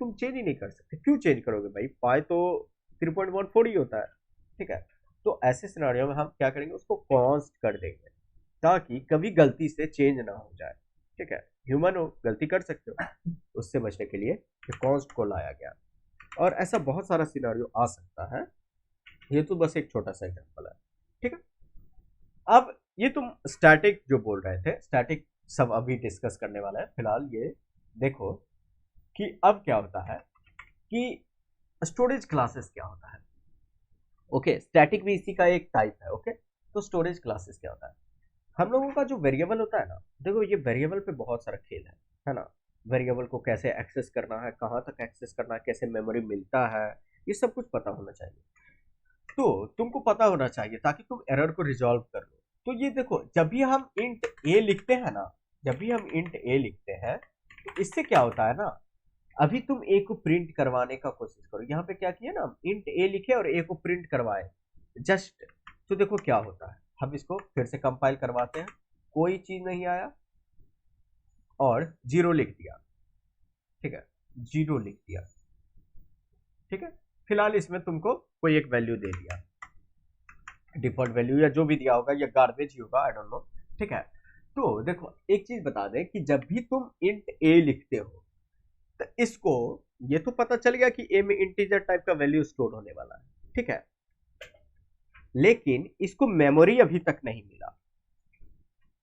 तुम चेंज ही नहीं कर सकते। क्यों चेंज करोगे भाई, पाई तो 3.14 ही होता है। ठीक है, तो ऐसे सिनारियो में हम क्या करेंगे, उसको कॉन्स्ट कर देंगे, ताकि कभी गलती से चेंज ना हो जाए। ठीक है, ह्यूमन हो, गलती कर सकते हो, उससे बचने के लिए कॉन्स्ट को लाया गया। और ऐसा बहुत सारा सिनारियो आ सकता है, ये तो बस एक छोटा सा एग्जांपल है। ठीक है, अब ये तुम स्टैटिक जो बोल रहे थे, स्टैटिक सब अभी डिस्कस करने वाला है। फिलहाल ये देखो कि अब क्या होता है कि स्टोरेज क्लासेस क्या होता है। ओके, स्टैटिक भी इसी का एक टाइप है। ओके, तो स्टोरेज क्लासेस क्या होता है, हम लोगों का जो वेरिएबल होता है ना, देखो ये वेरिएबल पे बहुत सारा खेल है ना। वेरिएबल को कैसे एक्सेस करना है, कहाँ तक एक्सेस करना है, कैसे मेमोरी मिलता है, ये सब कुछ पता होना चाहिए। तो तुमको पता होना चाहिए ताकि तुम एरर को रिजॉल्व कर लो। तो ये देखो, जब भी हम इंट ए लिखते हैं ना, जब भी हम इंट ए लिखते हैं, तो इससे क्या होता है ना, अभी तुम ए को प्रिंट करवाने का कोशिश करो। यहाँ पे क्या किया ना, इंट ए लिखे और ए को प्रिंट करवाए जस्ट, तो देखो क्या होता है। हम इसको फिर से कंपाइल करवाते हैं, कोई चीज नहीं आया, और जीरो लिख दिया। ठीक है, जीरो लिख दिया। ठीक है, फिलहाल इसमें तुमको कोई एक वैल्यू दे दिया, डिफॉल्ट वैल्यू या जो भी दिया होगा, या गार्बेज ही होगा, आई डोंट नो। ठीक है, तो देखो एक चीज बता दें कि जब भी तुम इंट ए लिखते हो, तो इसको, ये तो पता चल गया कि ए में इंटीजर टाइप का वैल्यू स्टोर होने वाला है। ठीक है, लेकिन इसको मेमोरी अभी तक नहीं मिला।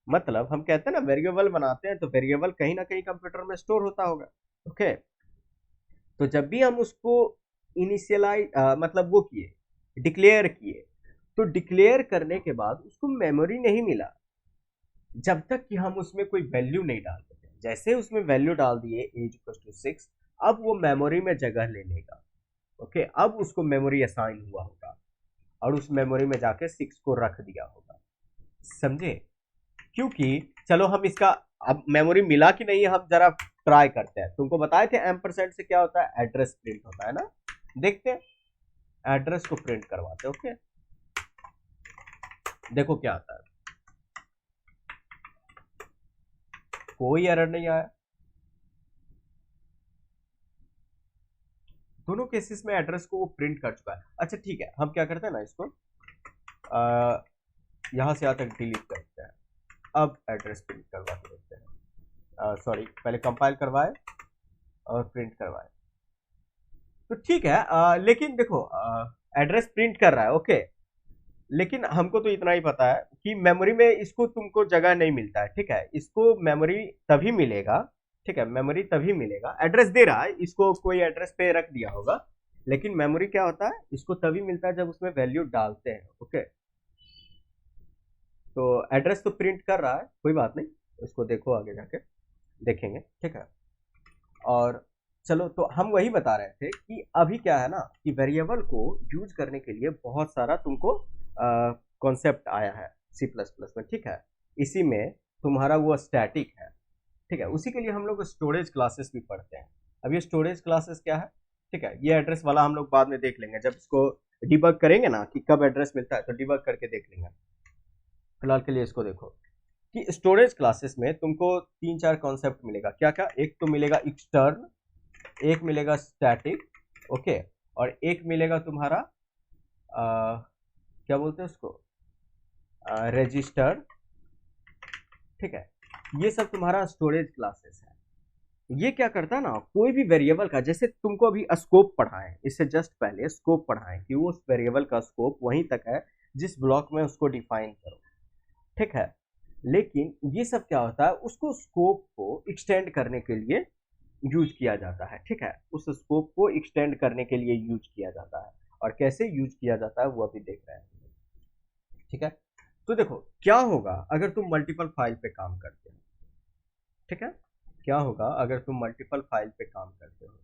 मतलब हम कहते हैं ना, वेरिएबल बनाते हैं तो वेरिएबल कहीं ना कहीं कंप्यूटर में स्टोर होता होगा। ओके, तो जब भी हम उसको इनिशियलाइज मतलब वो किए, डिक्लेयर किए, तो डिक्लेयर करने के बाद उसको मेमोरी नहीं मिला जब तक कि हम उसमें कोई वैल्यू नहीं डालते थे। जैसे उसमें वैल्यू डाल दिए एज इक्वल टू 6, अब वो मेमोरी में जगह ले लेगा। ओके, अब उसको मेमोरी असाइन हुआ होगा, और उस मेमोरी में जाके 6 को रख दिया होगा। समझे, क्योंकि चलो हम इसका, अब मेमोरी मिला कि नहीं हम जरा ट्राई करते हैं। तुमको बताए थे एम्परसेंड से क्या होता है, एड्रेस प्रिंट होता है ना। देखते हैं, एड्रेस को प्रिंट करवाते हैं। ओके, देखो क्या आता है, कोई एरर नहीं आया, दोनों केसेस में एड्रेस को वो प्रिंट कर चुका है। अच्छा ठीक है, हम क्या करते हैं ना, इसको यहां से यहाँ तक डिलीट करते हैं, अब एड्रेस प्रिंट करवा के देखते हैं। सॉरी, पहले कंपाइल करवाए और प्रिंट करवाए, तो ठीक है। लेकिन देखो, एड्रेस प्रिंट कर रहा है। ओके, लेकिन हमको तो इतना ही पता है कि मेमोरी में इसको तुमको जगह नहीं मिलता है। ठीक है, इसको मेमोरी तभी मिलेगा। ठीक है, मेमोरी तभी मिलेगा, एड्रेस दे रहा है, इसको कोई एड्रेस पे रख दिया होगा, लेकिन मेमोरी क्या होता है, इसको तभी मिलता है जब उसमें वैल्यू डालते हैं। ओके, तो एड्रेस तो प्रिंट कर रहा है, कोई बात नहीं, इसको देखो आगे जाके देखेंगे। ठीक है, और चलो, तो हम वही बता रहे थे कि अभी क्या है ना कि वेरिएबल को यूज करने के लिए बहुत सारा तुमको कॉन्सेप्ट आया है सी प्लस प्लस में, ठीक है। इसी में तुम्हारा वो स्टैटिक है, ठीक है। उसी के लिए हम लोग स्टोरेज क्लासेस भी पढ़ते हैं। अब ये स्टोरेज क्लासेस क्या है, ठीक है, ये एड्रेस वाला हम लोग बाद में देख लेंगे, जब इसको डिबग करेंगे ना कि कब एड्रेस मिलता है तो डिबग करके देख लेंगे। फिलहाल के लिए इसको देखो कि स्टोरेज क्लासेस में तुमको 3-4 कॉन्सेप्ट मिलेगा। क्या क्या? एक तो मिलेगा एक्सटर्न, एक मिलेगा स्टैटिक, ओके, और एक मिलेगा तुम्हारा क्या बोलते हैं उसको, रजिस्टर, ठीक है। ये सब तुम्हारा स्टोरेज क्लासेस है। ये क्या करता है ना, कोई भी वेरिएबल का, जैसे तुमको अभी स्कोप पढ़ाएं, इससे जस्ट पहले स्कोप पढ़ाएं कि वो उस वेरिएबल का स्कोप वहीं तक है जिस ब्लॉक में उसको डिफाइन करो, ठीक है। लेकिन ये सब क्या होता है, उसको स्कोप को एक्सटेंड करने के लिए यूज किया जाता है, ठीक है। उस स्कोप को एक्सटेंड करने के लिए यूज किया जाता है, और कैसे यूज किया जाता है वो अभी देख रहे हैं, ठीक है। तो देखो क्या होगा अगर तुम मल्टीपल फाइल पे काम करते हो, ठीक है। क्या होगा अगर तुम मल्टीपल फाइल पे काम करते हो,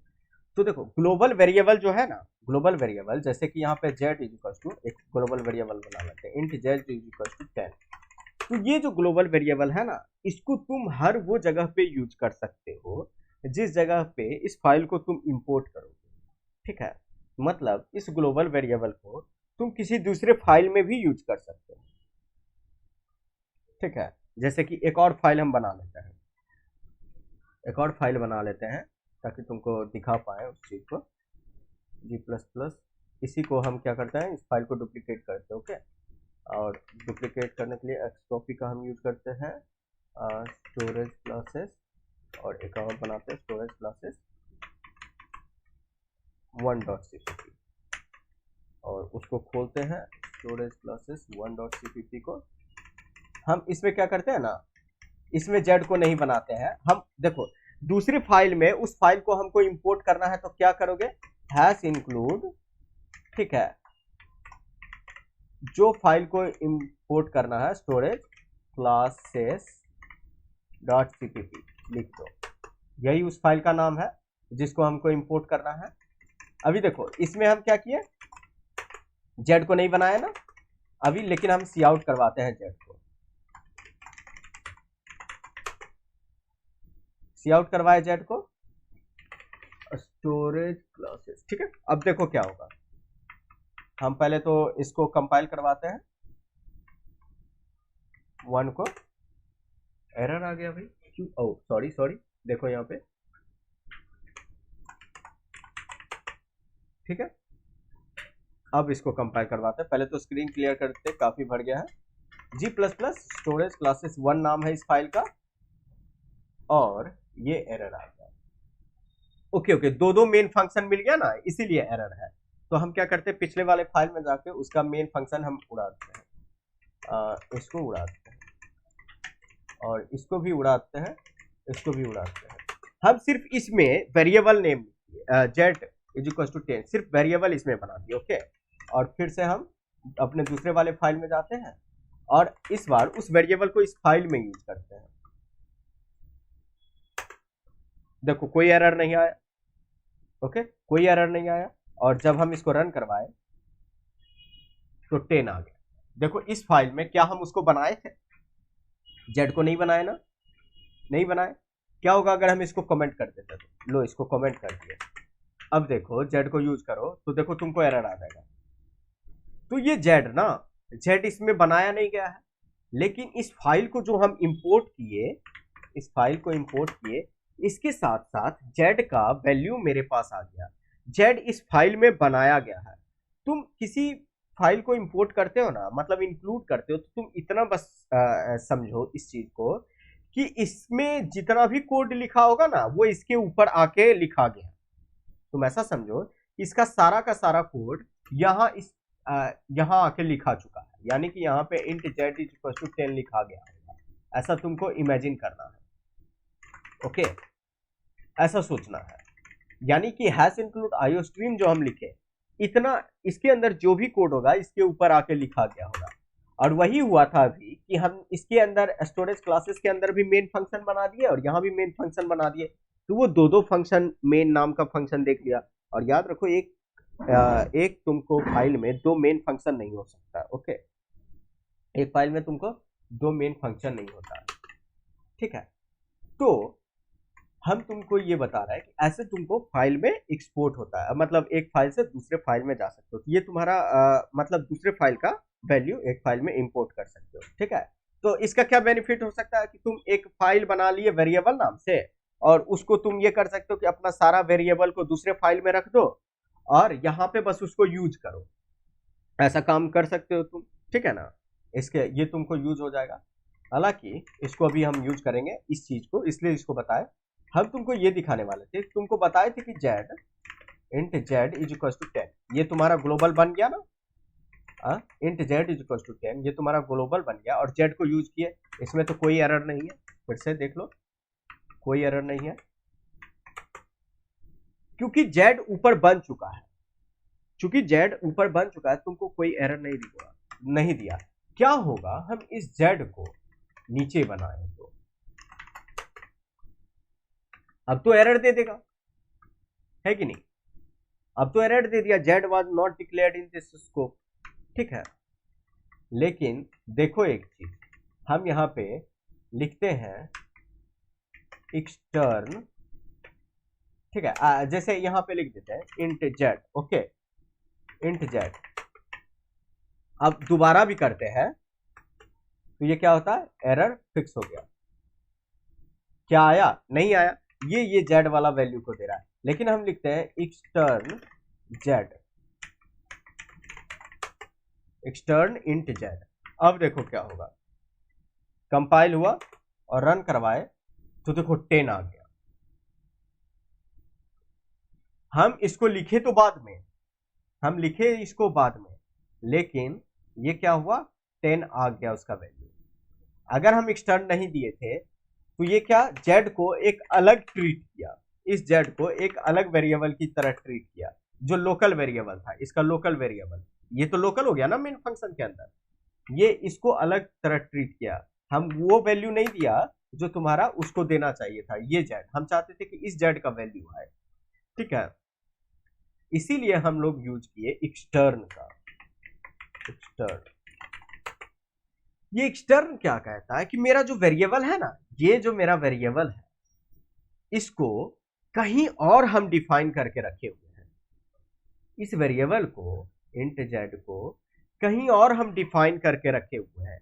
तो देखो ग्लोबल वेरिएबल जो है ना, ग्लोबल वेरिएबल जैसे कि यहाँ पे z इक्वल्स टू, एक ग्लोबल वेरिएबल बना लेते हैं, इंट z इक्वल्स टू 10। तो ये जो ग्लोबल वेरिएबल है ना, इसको तुम हर वो जगह पे यूज कर सकते हो जिस जगह पे इस फाइल को तुम इंपोर्ट करोगे, ठीक है। मतलब इस ग्लोबल वेरिएबल को तुम किसी दूसरे फाइल में भी यूज कर सकते हो, ठीक है। जैसे कि एक और फाइल हम बना लेते हैं, एक और फाइल बना लेते हैं ताकि तुमको दिखा पाए उस चीज को, जी प्लस प्लस। इसी को हम क्या करते हैं, इस फाइल को डुप्लीकेट करते हैं, ओके। और डुप्लीकेट करने के लिए एक्स कॉपी का हम यूज करते हैं स्टोरेज क्लासेस, और एक और बनाते हैं स्टोरेज क्लासेस 1.cpp, और उसको खोलते हैं स्टोरेज क्लासेस 1.cpp को। हम इसमें क्या करते हैं ना, इसमें जेड को नहीं बनाते हैं हम। देखो दूसरी फाइल में उस फाइल को हमको इंपोर्ट करना है तो क्या करोगे, हैश इंक्लूड, ठीक है, जो फाइल को इंपोर्ट करना है स्टोरेज क्लासेस डॉट सीपीपी लिख दो, यही उस फाइल का नाम है जिसको हमको इंपोर्ट करना है। अभी देखो इसमें हम क्या किए, जेड को नहीं बनाया ना अभी, लेकिन हम सी आउट करवाते हैं जेड को, सी आउट करवाए जेड को स्टोरेज क्लासेस, ठीक है। अब देखो क्या होगा, हम पहले तो इसको कंपाइल करवाते हैं 1 को, एरर आ गया भाई क्यों, ओ सॉरी, देखो यहाँ पे, ठीक है। अब इसको कंपाइल करवाते हैं, पहले तो स्क्रीन क्लियर करते, काफी भर गया है। जी प्लस प्लस स्टोरेज क्लासेस 1 नाम है इस फाइल का, और ये एरर आ गया, ओके, दो मेन फंक्शन मिल गया ना, इसीलिए एरर है। तो हम क्या करते हैं, पिछले वाले फाइल में जाके उसका मेन फंक्शन हम उड़ाते हैं, इसको उड़ाते हैं, और इसको भी उड़ाते हैं, इसको भी उड़ाते हैं। हम सिर्फ इसमें variable name z is equal to 10, सिर्फ वेरिएबल इसमें बना दिए, ओके। और फिर से हम अपने दूसरे वाले फाइल में जाते हैं, और इस बार उस वेरिएबल को इस फाइल में यूज करते हैं। देखो कोई एरर नहीं आया, ओके, कोई एरर नहीं आया। और जब हम इसको रन करवाए तो 10 आ गया। देखो इस फाइल में क्या हम उसको बनाए थे, जेड को नहीं बनाए ना, नहीं बनाए। क्या होगा अगर हम इसको कमेंट कर देते, तो लो इसको कमेंट कर दिया, अब देखो जेड को यूज करो तो देखो तुमको एरर आ जाएगा। तो ये जेड ना, जेड इसमें बनाया नहीं गया है, लेकिन इस फाइल को जो हम इंपोर्ट किए, इस फाइल को इंपोर्ट किए, इसके साथ साथ जेड का वैल्यू मेरे पास आ गया। जेड इस फाइल में बनाया गया है। तुम किसी फाइल को इंपोर्ट करते हो ना, मतलब इंक्लूड करते हो, तो तुम इतना बस समझो इस चीज को कि इसमें जितना भी कोड लिखा होगा ना वो इसके ऊपर आके लिखा गया। तुम ऐसा समझो कि इसका सारा का सारा कोड यहाँ इस यहाँ आके लिखा चुका है, यानी कि यहाँ पे int z is equal to 10 लिखा गया होगा। ऐसा तुमको इमेजिन करना है, ओके, ऐसा सोचना है। यानी कि हैश इंक्लूड आईओ स्ट्रीम जो हम लिखे, इतना इसके अंदर जो भी कोड होगा इसके ऊपर आके लिखा गया होगा। और वही हुआ था अभी कि हम इसके अंदर स्टोरेज क्लासेस के अंदर भी मेन फंक्शन बना दिए और यहाँ भी मेन फंक्शन बना दिए। तो वो दो दो फंक्शन मेन नाम का फंक्शन देख लिया। और याद रखो एक तुमको फाइल में दो मेन फंक्शन नहीं हो सकता। ओके, एक फाइल में तुमको दो मेन फंक्शन नहीं होता। ठीक है, तो हम तुमको ये बता रहा है कि ऐसे तुमको फाइल में एक्सपोर्ट होता है, मतलब एक फाइल से दूसरे फाइल में जा सकते हो। तो ये तुम्हारा मतलब दूसरे फाइल का वैल्यू एक फाइल में इंपोर्ट कर सकते हो। ठीक है, तो इसका क्या बेनिफिट हो सकता है कि तुम एक फाइल बना लिए वेरिएबल नाम से, और उसको तुम ये कर सकते हो कि अपना सारा वेरिएबल को दूसरे फाइल में रख दो और यहाँ पे बस उसको यूज करो। ऐसा काम कर सकते हो तुम। ठीक है ना, इसके ये तुमको यूज हो जाएगा। हालांकि इसको अभी हम यूज करेंगे इस चीज को, इसलिए इसको बताए। हम तुमको ये दिखाने वाले थे, तुमको बताए थे कि z int z is equal to 10, ये तुम्हारा ग्लोबल बन गया ना। Int z is equal to 10 ये तुम्हारा ग्लोबल बन गया, और जेड को यूज किए, इसमें तो कोई एरर नहीं है। फिर से देख लो, कोई एरर नहीं है, क्योंकि जेड ऊपर बन चुका है। चूंकि जेड ऊपर बन चुका है, तुमको कोई एरर नहीं दिया। क्या होगा, हम इस जेड को नीचे बनाए तो अब तो एरर दे देगा, है कि नहीं। अब तो एरर दे दिया, Z was not declared in this scope. ठीक है, लेकिन देखो एक चीज, हम यहां पे लिखते हैं एक्सटर्न। ठीक है, जैसे यहां पे लिख देते हैं int Z. Okay, int Z. अब दोबारा भी करते हैं तो ये क्या होता है, एरर फिक्स हो गया। क्या आया, नहीं आया, ये जेड वाला वैल्यू को दे रहा है। लेकिन हम लिखते हैं extern Z, extern int Z. अब देखो क्या होगा, कंपाइल हुआ और रन करवाए तो देखो 10 आ गया। हम इसको लिखे तो बाद में, हम लिखे इसको बाद में, लेकिन ये क्या हुआ, 10 आ गया उसका वैल्यू। अगर हम एक्सटर्न नहीं दिए थे तो ये क्या, जेड को एक अलग ट्रीट किया, इस जेड को एक अलग वेरिएबल की तरह ट्रीट किया, जो लोकल वेरिएबल था, इसका लोकल वेरिएबल। ये तो लोकल हो गया ना मेन फंक्शन के अंदर, ये इसको अलग तरह ट्रीट किया। हम वो वैल्यू नहीं दिया जो तुम्हारा उसको देना चाहिए था, ये जेड हम चाहते थे कि इस जेड का वैल्यू आए। ठीक है, इसीलिए हम लोग यूज किए एक्सटर्न का, एक्सटर्न। ये एक्सटर्न क्या कहता है कि मेरा जो वेरिएबल है ना, ये जो मेरा वेरिएबल है, इसको कहीं और हम डिफाइन करके रखे हुए हैं। इस वेरिएबल को, इंट जेड को कहीं और हम डिफाइन करके रखे हुए हैं।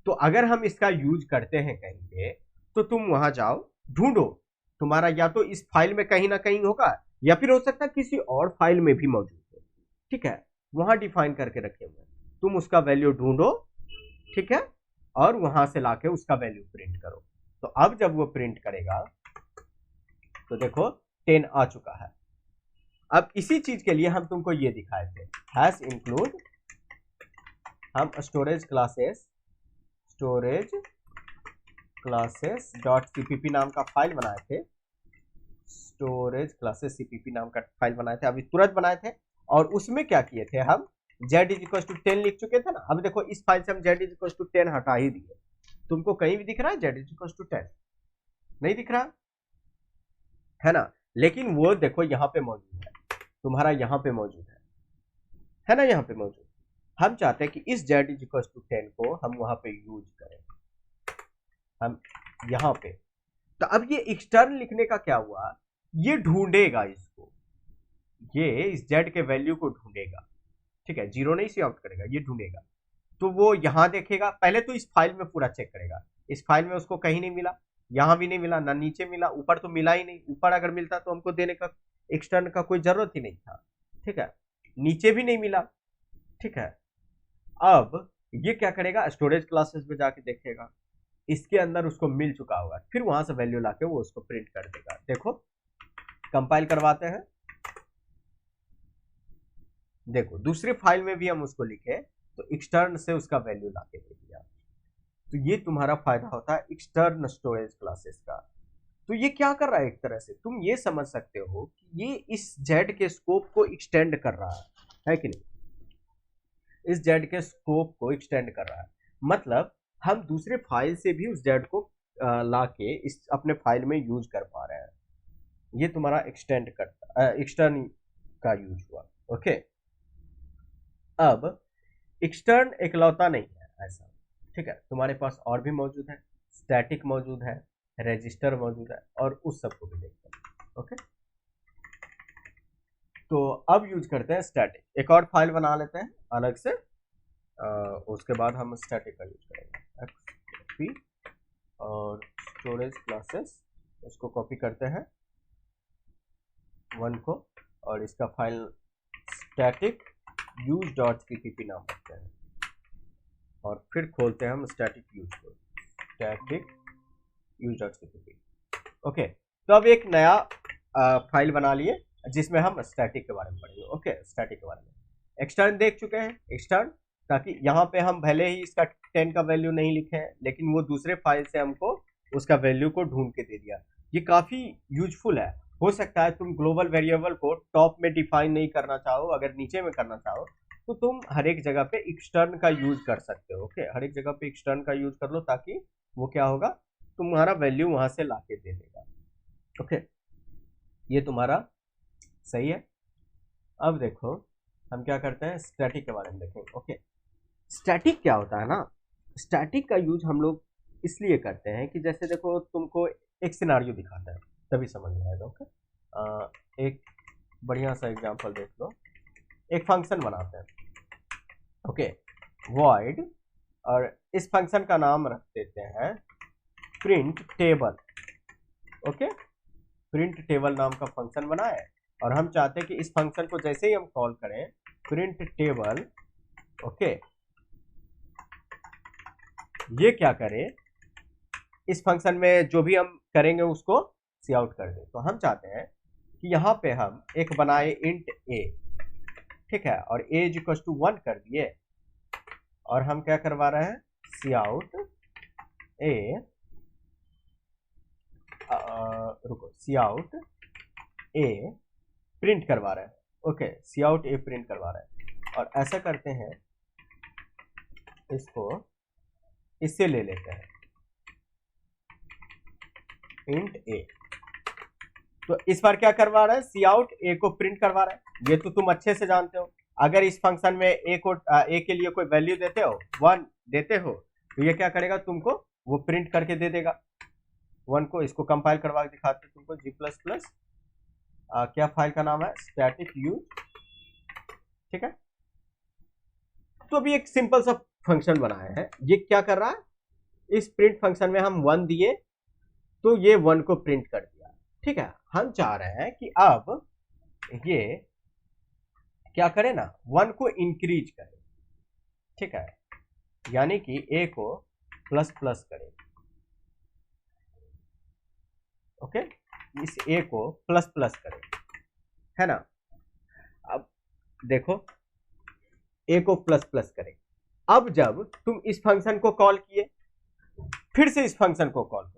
तो अगर हम इसका यूज करते हैं कहीं पे, तो तुम वहां जाओ, ढूंढो, तुम्हारा या तो इस फाइल में कहीं ना कहीं होगा, या फिर हो सकता है किसी और फाइल में भी मौजूद हो। ठीक है, वहां डिफाइन करके रखे हुए हैं, तुम उसका वैल्यू ढूंढो। ठीक है, और वहां से लाके उसका वैल्यू प्रिंट करो। तो अब जब वो प्रिंट करेगा तो देखो 10 आ चुका है। अब इसी चीज के लिए हम तुमको ये दिखाए थे, हैश इंक्लूड, हम स्टोरेज क्लासेस डॉट सीपीपी नाम का फाइल बनाए थे, स्टोरेज क्लासेस सीपीपी नाम का फाइल बनाए थे, अभी तुरंत बनाए थे। और उसमें क्या किए थे, हम z इज इक्वल टू 10 लिख चुके थे ना। अब देखो इस फाइल से हम z इज इक्वल टू 10 हटा ही दिए। तुमको कहीं भी दिख रहा है z इज इक्वल टू 10? नहीं दिख रहा है ना, लेकिन वो देखो यहाँ पे मौजूद है, तुम्हारा यहाँ पे मौजूद है ना, यहाँ पे मौजूद। हम चाहते हैं कि इस z इज इक्वल टू 10 को हम वहां पे यूज करें, हम यहाँ पे। तो अब ये एक्सटर्न लिखने का क्या हुआ, ये ढूंढेगा इसको, ये इस z के वैल्यू को ढूंढेगा। ठीक है, जीरो नहीं सी आउट करेगा, ये ढूंढेगा। तो वो यहां देखेगा, पहले तो इस फाइल में पूरा चेक करेगा। इस फाइल में उसको कहीं नहीं मिला, यहां भी नहीं मिला, ना नीचे मिला, ऊपर तो मिला ही नहीं। ऊपर अगर मिलता तो हमको देने का, एक्सटर्न का कोई जरूरत ही नहीं था। ठीक है, नीचे भी नहीं मिला। ठीक है, अब ये क्या करेगा, स्टोरेज क्लासेस में जाके देखेगा, इसके अंदर उसको मिल चुका होगा, फिर वहां से वैल्यू लाके वो उसको प्रिंट कर देगा। देखो कंपाइल करवाते हैं, देखो दूसरी फाइल में भी हम उसको लिखे तो एक्सटर्न से उसका वैल्यू लाके दे दिया। तो ये तुम्हारा फायदा होता है एक्सटर्न स्टोरेज क्लासेस का। तो ये क्या कर रहा है, एक तरह से तुम ये समझ सकते हो कि ये इस जेड के स्कोप को एक्सटेंड कर रहा है कि नहीं, इस जेड के स्कोप को एक्सटेंड कर रहा है। मतलब हम दूसरे फाइल से भी उस जेड को लाके इस अपने फाइल में यूज कर पा रहे हैं। ये तुम्हारा एक्सटर्न का यूज हुआ। ओके, अब एक्सटर्न इकलौता नहीं है ऐसा, ठीक है, तुम्हारे पास और भी मौजूद है, स्टैटिक मौजूद है, रजिस्टर मौजूद है, और उस सबको भी देखते हैं। ओके, तो अब यूज करते हैं स्टैटिक। एक और फाइल बना लेते हैं अलग से, उसके बाद हम स्टैटिक का यूज करेंगे। एक्सपी और स्टोरेज क्लासेस, इसको कॉपी करते हैं 1 को, और इसका file static use dot CPP नाम रखते हैं, और फिर खोलते हैं हम स्टैटिक यूज को, static use dot CPP. Okay, तो अब एक नया फाइल बना लिए जिसमें हम स्टैटिक के बारे में पढ़ेंगे। ओके, स्टैटिक के बारे में एक्सटर्न देख चुके हैं, एक्सटर्न, ताकि यहाँ पे हम भले ही इसका 10 का वैल्यू नहीं लिखे हैं, लेकिन वो दूसरे फाइल से हमको उसका वैल्यू को ढूंढ के दे दिया। ये काफी यूजफुल है। हो सकता है तुम ग्लोबल वेरिएबल को टॉप में डिफाइन नहीं करना चाहो, अगर नीचे में करना चाहो तो तुम हर एक जगह पे एक्सटर्न का यूज कर सकते हो। ओके, हर एक जगह पे एक्सटर्न का यूज कर लो, ताकि वो क्या होगा, तुम्हारा वैल्यू वहां से लाके दे देगा। ओके, ये तुम्हारा सही है। अब देखो हम क्या करते हैं, स्टैटिक के बारे में देखेंगे। ओके, स्टैटिक क्या होता है ना, स्टैटिक का यूज हम लोग इसलिए करते हैं कि जैसे देखो तुमको एक सिनारियो दिखाता है तभी समझ में आएगा। ओके, एक बढ़िया सा एग्जांपल देख लो। एक फंक्शन बनाते हैं, ओके, void, और इस फंक्शन का नाम रख देते हैं print table. Okay, print table नाम का फंक्शन बना है, और हम चाहते हैं कि इस फंक्शन को जैसे ही हम कॉल करें प्रिंट टेबल, ओके, ये क्या करे, इस फंक्शन में जो भी हम करेंगे उसको सी आउट कर दे। तो हम चाहते हैं कि यहाँ पे हम एक बनाए इंट ए, ठीक है, और ए इज इक्वल टू 1 कर दिए, और हम क्या करवा रहे हैं, सी आउट ए, रुको, सी आउट ए प्रिंट करवा रहे हैं। ओके, सी आउट ए प्रिंट करवा रहे हैं, और ऐसा करते हैं, इसको इससे ले लेते हैं इंट ए। तो इस बार क्या करवा रहा है, सी आउट ए को प्रिंट करवा रहा है। ये तो तुम अच्छे से जानते हो, अगर इस फंक्शन में ए के लिए कोई वैल्यू देते हो, 1 देते हो, तो ये क्या करेगा, तुमको वो प्रिंट करके दे देगा 1 को। इसको कंपाइल करवा के दिखाते हैं तुमको, G++, क्या फाइल का नाम है, स्टैटिक यूज, ठीक है। तो अभी एक सिंपल सा फंक्शन बनाया है, ये क्या कर रहा है, इस प्रिंट फंक्शन में हम 1 दिए तो ये 1 को प्रिंट कर दिया, ठीक है। हम चाह रहे हैं कि अब ये क्या करे ना, 1 को इंक्रीज करे, ठीक है, यानी कि ए को प्लस प्लस करे। ओके, इस ए को प्लस प्लस करे, है ना। अब देखो, ए को प्लस प्लस करे। अब जब तुम इस फंक्शन को कॉल किए, फिर से इस फंक्शन को कॉल करो,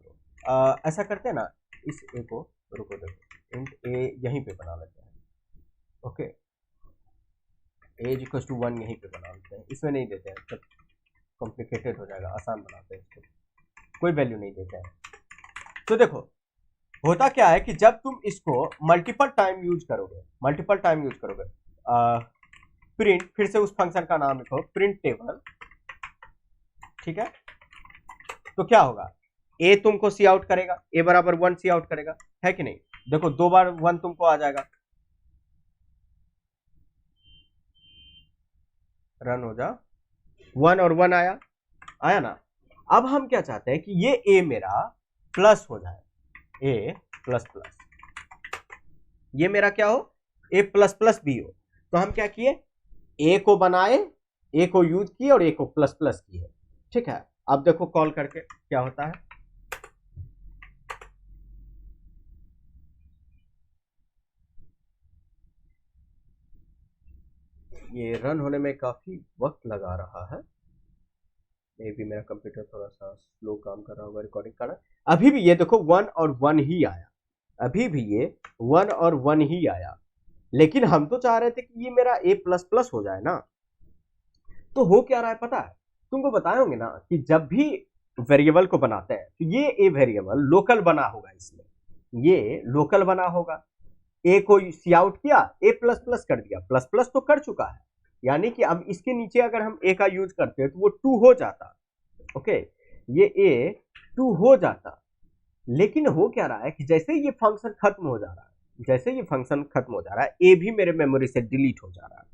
ऐसा करते हैं ना, इस ए को, रुको देखो, इंट ए यहीं पे बना लेते हैं। ओके, ए इक्वल टू 1 यहीं पे बना लेते हैं, इसमें नहीं देते हैं, सब कॉम्प्लिकेटेड हो जाएगा, आसान बनाते हैं इसको, कोई वैल्यू नहीं देते हैं। तो देखो होता क्या है कि जब तुम इसको मल्टीपल टाइम यूज करोगे, प्रिंट, फिर से उस फंक्शन का नाम लिखो प्रिंट टेबल, ठीक है, तो क्या होगा, ए तुमको सी आउट करेगा, ए बराबर 1 सी आउट करेगा, है कि नहीं। देखो 2 बार 1 तुमको आ जाएगा, रन हो जा, 1 और 1 आया ना। अब हम क्या चाहते हैं कि ये ए मेरा प्लस हो जाए, ए प्लस प्लस, ये मेरा क्या हो, ए प्लस प्लस भी हो। तो हम क्या किए, ए को बनाए, ए को यूज किए और ए को प्लस प्लस किए, ठीक है। अब देखो कॉल करके क्या होता है, ये रन होने में काफी वक्त लगा रहा है, मे भी मेरा कंप्यूटर थोड़ा सा स्लो काम कर रहा होगा रिकॉर्डिंग का। अभी भी ये देखो 1 और 1 ही आया, अभी भी ये 1 और 1 ही आया, लेकिन हम तो चाह रहे थे कि ये मेरा ए प्लस प्लस हो जाए ना। तो हो क्या रहा है पता है, तुमको बताए होंगे ना कि जब भी वेरिएबल को बनाते हैं तो ये ए वेरिएबल लोकल बना होगा इसमें, ये लोकल बना होगा, ए को सी आउट किया, ए प्लस प्लस कर दिया, प्लस प्लस तो कर चुका है, यानी कि अब इसके नीचे अगर हम ए का यूज करते तो वो 2 हो जाता। ओके, ये ए 2 हो जाता, लेकिन हो क्या रहा है कि जैसे ये फंक्शन खत्म हो जा रहा है, जैसे ये फंक्शन खत्म हो जा रहा है, ए भी मेरे मेमोरी से डिलीट हो जा रहा है।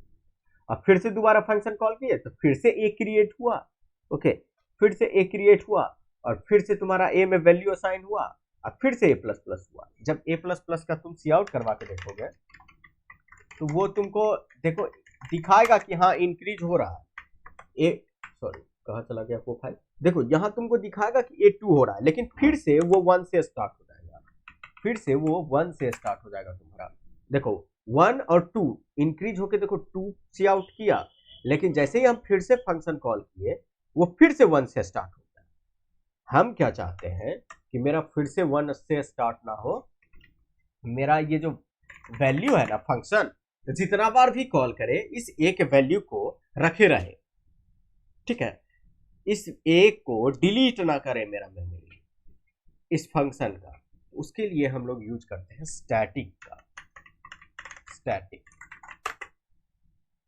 अब फिर से दोबारा फंक्शन कॉल किए तो फिर से ए क्रिएट हुआ। ओके, फिर से ए क्रिएट हुआ और फिर से तुम्हारा ए में वैल्यू असाइन हुआ, अब फिर से ए प्लस प्लस हुआ। जब ए प्लस प्लस का तुम सी आउट करवा के देखोगे तो वो तुमको देखो दिखाएगा कि हाँ इंक्रीज हो रहा है। ए सॉरी कहाँ चला गया वो फाइल, देखो यहाँ तुमको दिखाएगा कि ए 2 हो रहा है, लेकिन फिर से वो 1 से स्टार्ट हो जाएगा, फिर से वो 1 से स्टार्ट हो जाएगा तुम्हारा। देखो 1 और 2 इंक्रीज होके देखो 2 सी आउट किया, लेकिन जैसे ही हम फिर से फंक्शन कॉल किए वो फिर से 1 से स्टार्ट होता है। हम क्या चाहते हैं कि मेरा फिर से 1 से स्टार्ट ना हो, मेरा ये जो वैल्यू है ना फंक्शन जितना बार भी कॉल करे इस ए के वैल्यू को रखे रहे, ठीक है, इस ए को डिलीट ना करे मेरा मेमोरी इस फंक्शन का। उसके लिए हम लोग यूज करते हैं स्टैटिक का, स्टैटिक,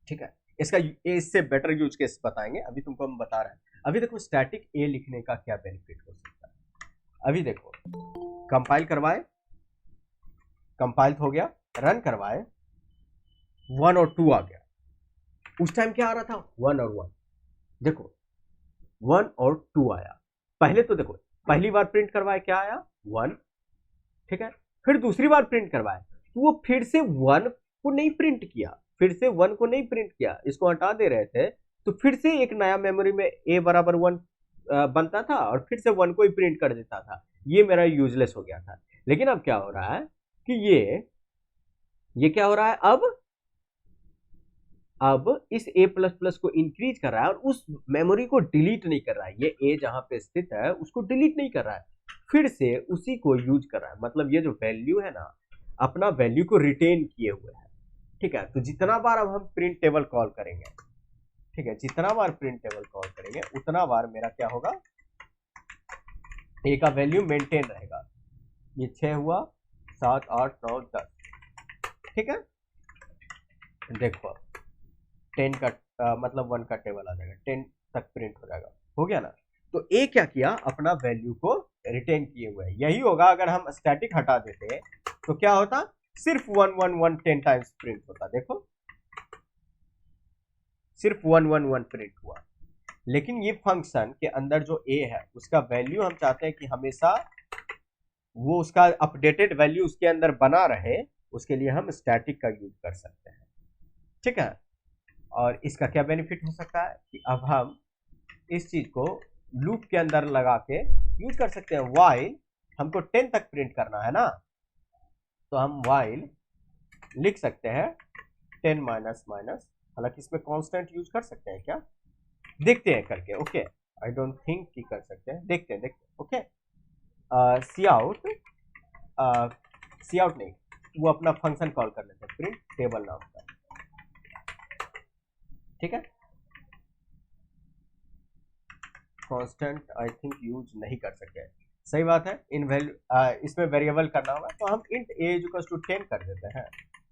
ठीक है। इसका इससे बेटर यूज केस बताएंगे, अभी तुमको हम बता रहे हैं। अभी देखो स्टैटिक ए लिखने का क्या बेनिफिट हो सकता है। अभी देखो कंपाइल करवाए, कंपाइल हो गया, रन करवाए, 1 और 2 आ गया। उस टाइम क्या आ रहा था 1 और 1, देखो 1 और 2 आया। पहले तो देखो पहली बार प्रिंट करवाए क्या आया 1, ठीक है, फिर दूसरी बार प्रिंट करवाए तो वो फिर से 1 को नहीं प्रिंट किया, फिर से 1 को नहीं प्रिंट किया, इसको हटा दे रहे थे तो फिर से एक नया मेमोरी में ए बराबर 1 बनता था और फिर से 1 को ही प्रिंट कर देता था। ये मेरा यूजलेस हो गया था। लेकिन अब क्या हो रहा है कि ये क्या हो रहा है, अब इस a प्लस प्लस को इंक्रीज कर रहा है और उस मेमोरी को डिलीट नहीं कर रहा है। ये a जहां पे स्थित है उसको डिलीट नहीं कर रहा है, फिर से उसी को यूज कर रहा है। मतलब ये जो वैल्यू है ना अपना वैल्यू को रिटेन किए हुए है, ठीक है। तो जितना बार अब हम प्रिंट टेबल कॉल करेंगे, ठीक है, जितना बार प्रिंट टेबल कॉल करेंगे उतना बार मेरा क्या होगा, a का वैल्यू मेंटेन रहेगा। ये 6 हुआ, 7 8 9 10, ठीक है। देखो 10 का मतलब 1 का टेबल आ जाएगा, 10 तक प्रिंट हो जाएगा, हो गया ना। तो ए क्या किया अपना वैल्यू को रिटेन किए हुए है। यही होगा अगर हम स्टैटिक हटा देते तो क्या होता, सिर्फ 1 1 1 10 टाइम्स प्रिंट होता। देखो सिर्फ 1 1 1 प्रिंट हुआ, लेकिन ये फंक्शन के अंदर जो ए है उसका वैल्यू हम चाहते हैं कि हमेशा वो उसका अपडेटेड वैल्यू उसके अंदर बना रहे, उसके लिए हम स्टैटिक का यूज कर सकते हैं, ठीक है। और इसका क्या बेनिफिट हो सकता है कि अब हम इस चीज को लूप के अंदर लगा के यूज कर सकते हैं। वाइल हमको 10 तक प्रिंट करना है ना, तो हम वाइल लिख सकते हैं 10 माइनस माइनस, हालांकि इसमें कांस्टेंट यूज कर सकते हैं क्या, देखते हैं करके। ओके, आई डोंट थिंक कि कर सकते हैं, देखते हैं। ओके, सी आउट नहीं, वो अपना फंक्शन कॉल कर लेते हैं प्रिंट टेबल नाम का, ठीक है। कांस्टेंट आई थिंक यूज नहीं कर सकते, सही बात है। इन वैल्यू इसमें वेरिएबल करना होगा तो हम इंट a इक्वल्स टू 10 कर देते हैं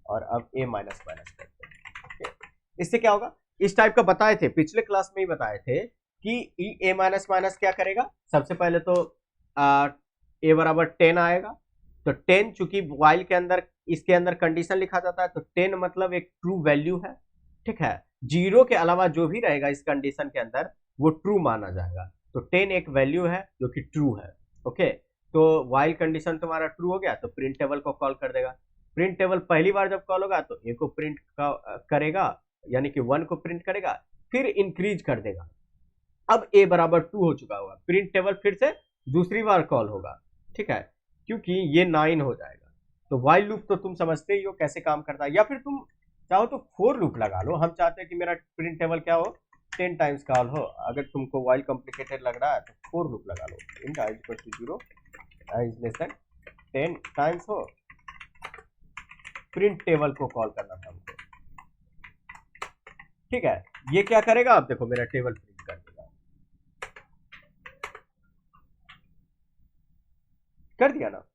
और अब a माइनस माइनस करते हैं। इससे क्या होगा, इस टाइप का बताए थे पिछले क्लास में ही बताए थे कि a माइनस माइनस क्या करेगा। सबसे पहले तो a बराबर 10 आएगा, तो 10 चूंकि वाइल के अंदर इसके अंदर कंडीशन लिखा जाता है तो 10 मतलब एक ट्रू वैल्यू है, ठीक है। 0 के अलावा जो भी रहेगा इस कंडीशन के अंदर वो ट्रू माना जाएगा। तो 10 एक वैल्यू है जो कि ट्रू है। ओके, तो वाइल कंडीशन तुम्हारा ट्रू हो गया तो प्रिंट टेबल को कॉल कर देगा। प्रिंट टेबल पहली बार जब कॉल होगा तो ए को प्रिंट करेगा, यानी कि 1 को प्रिंट करेगा, फिर इंक्रीज कर देगा। अब ए बराबर 2 हो चुका होगा, प्रिंट टेबल फिर से दूसरी बार कॉल होगा, ठीक है, क्योंकि ये 9 हो जाएगा। तो वाइल लूप तो तुम समझते ही हो कैसे काम करता है, या फिर तुम चाहो तो फोर लूप लगा लो। हम चाहते हैं कि मेरा प्रिंट टेबल क्या हो 10 टाइम्स कॉल हो। अगर तुमको वाइल कॉम्प्लिकेटेड लग रहा है तो फोर लूप लगा लो, int i equal to 0 i is less than 10 times हो, प्रिंट टेबल को कॉल करना था हमको, ठीक है। ये क्या करेगा, आप देखो मेरा टेबल प्रिंट कर देगा, कर दिया ना।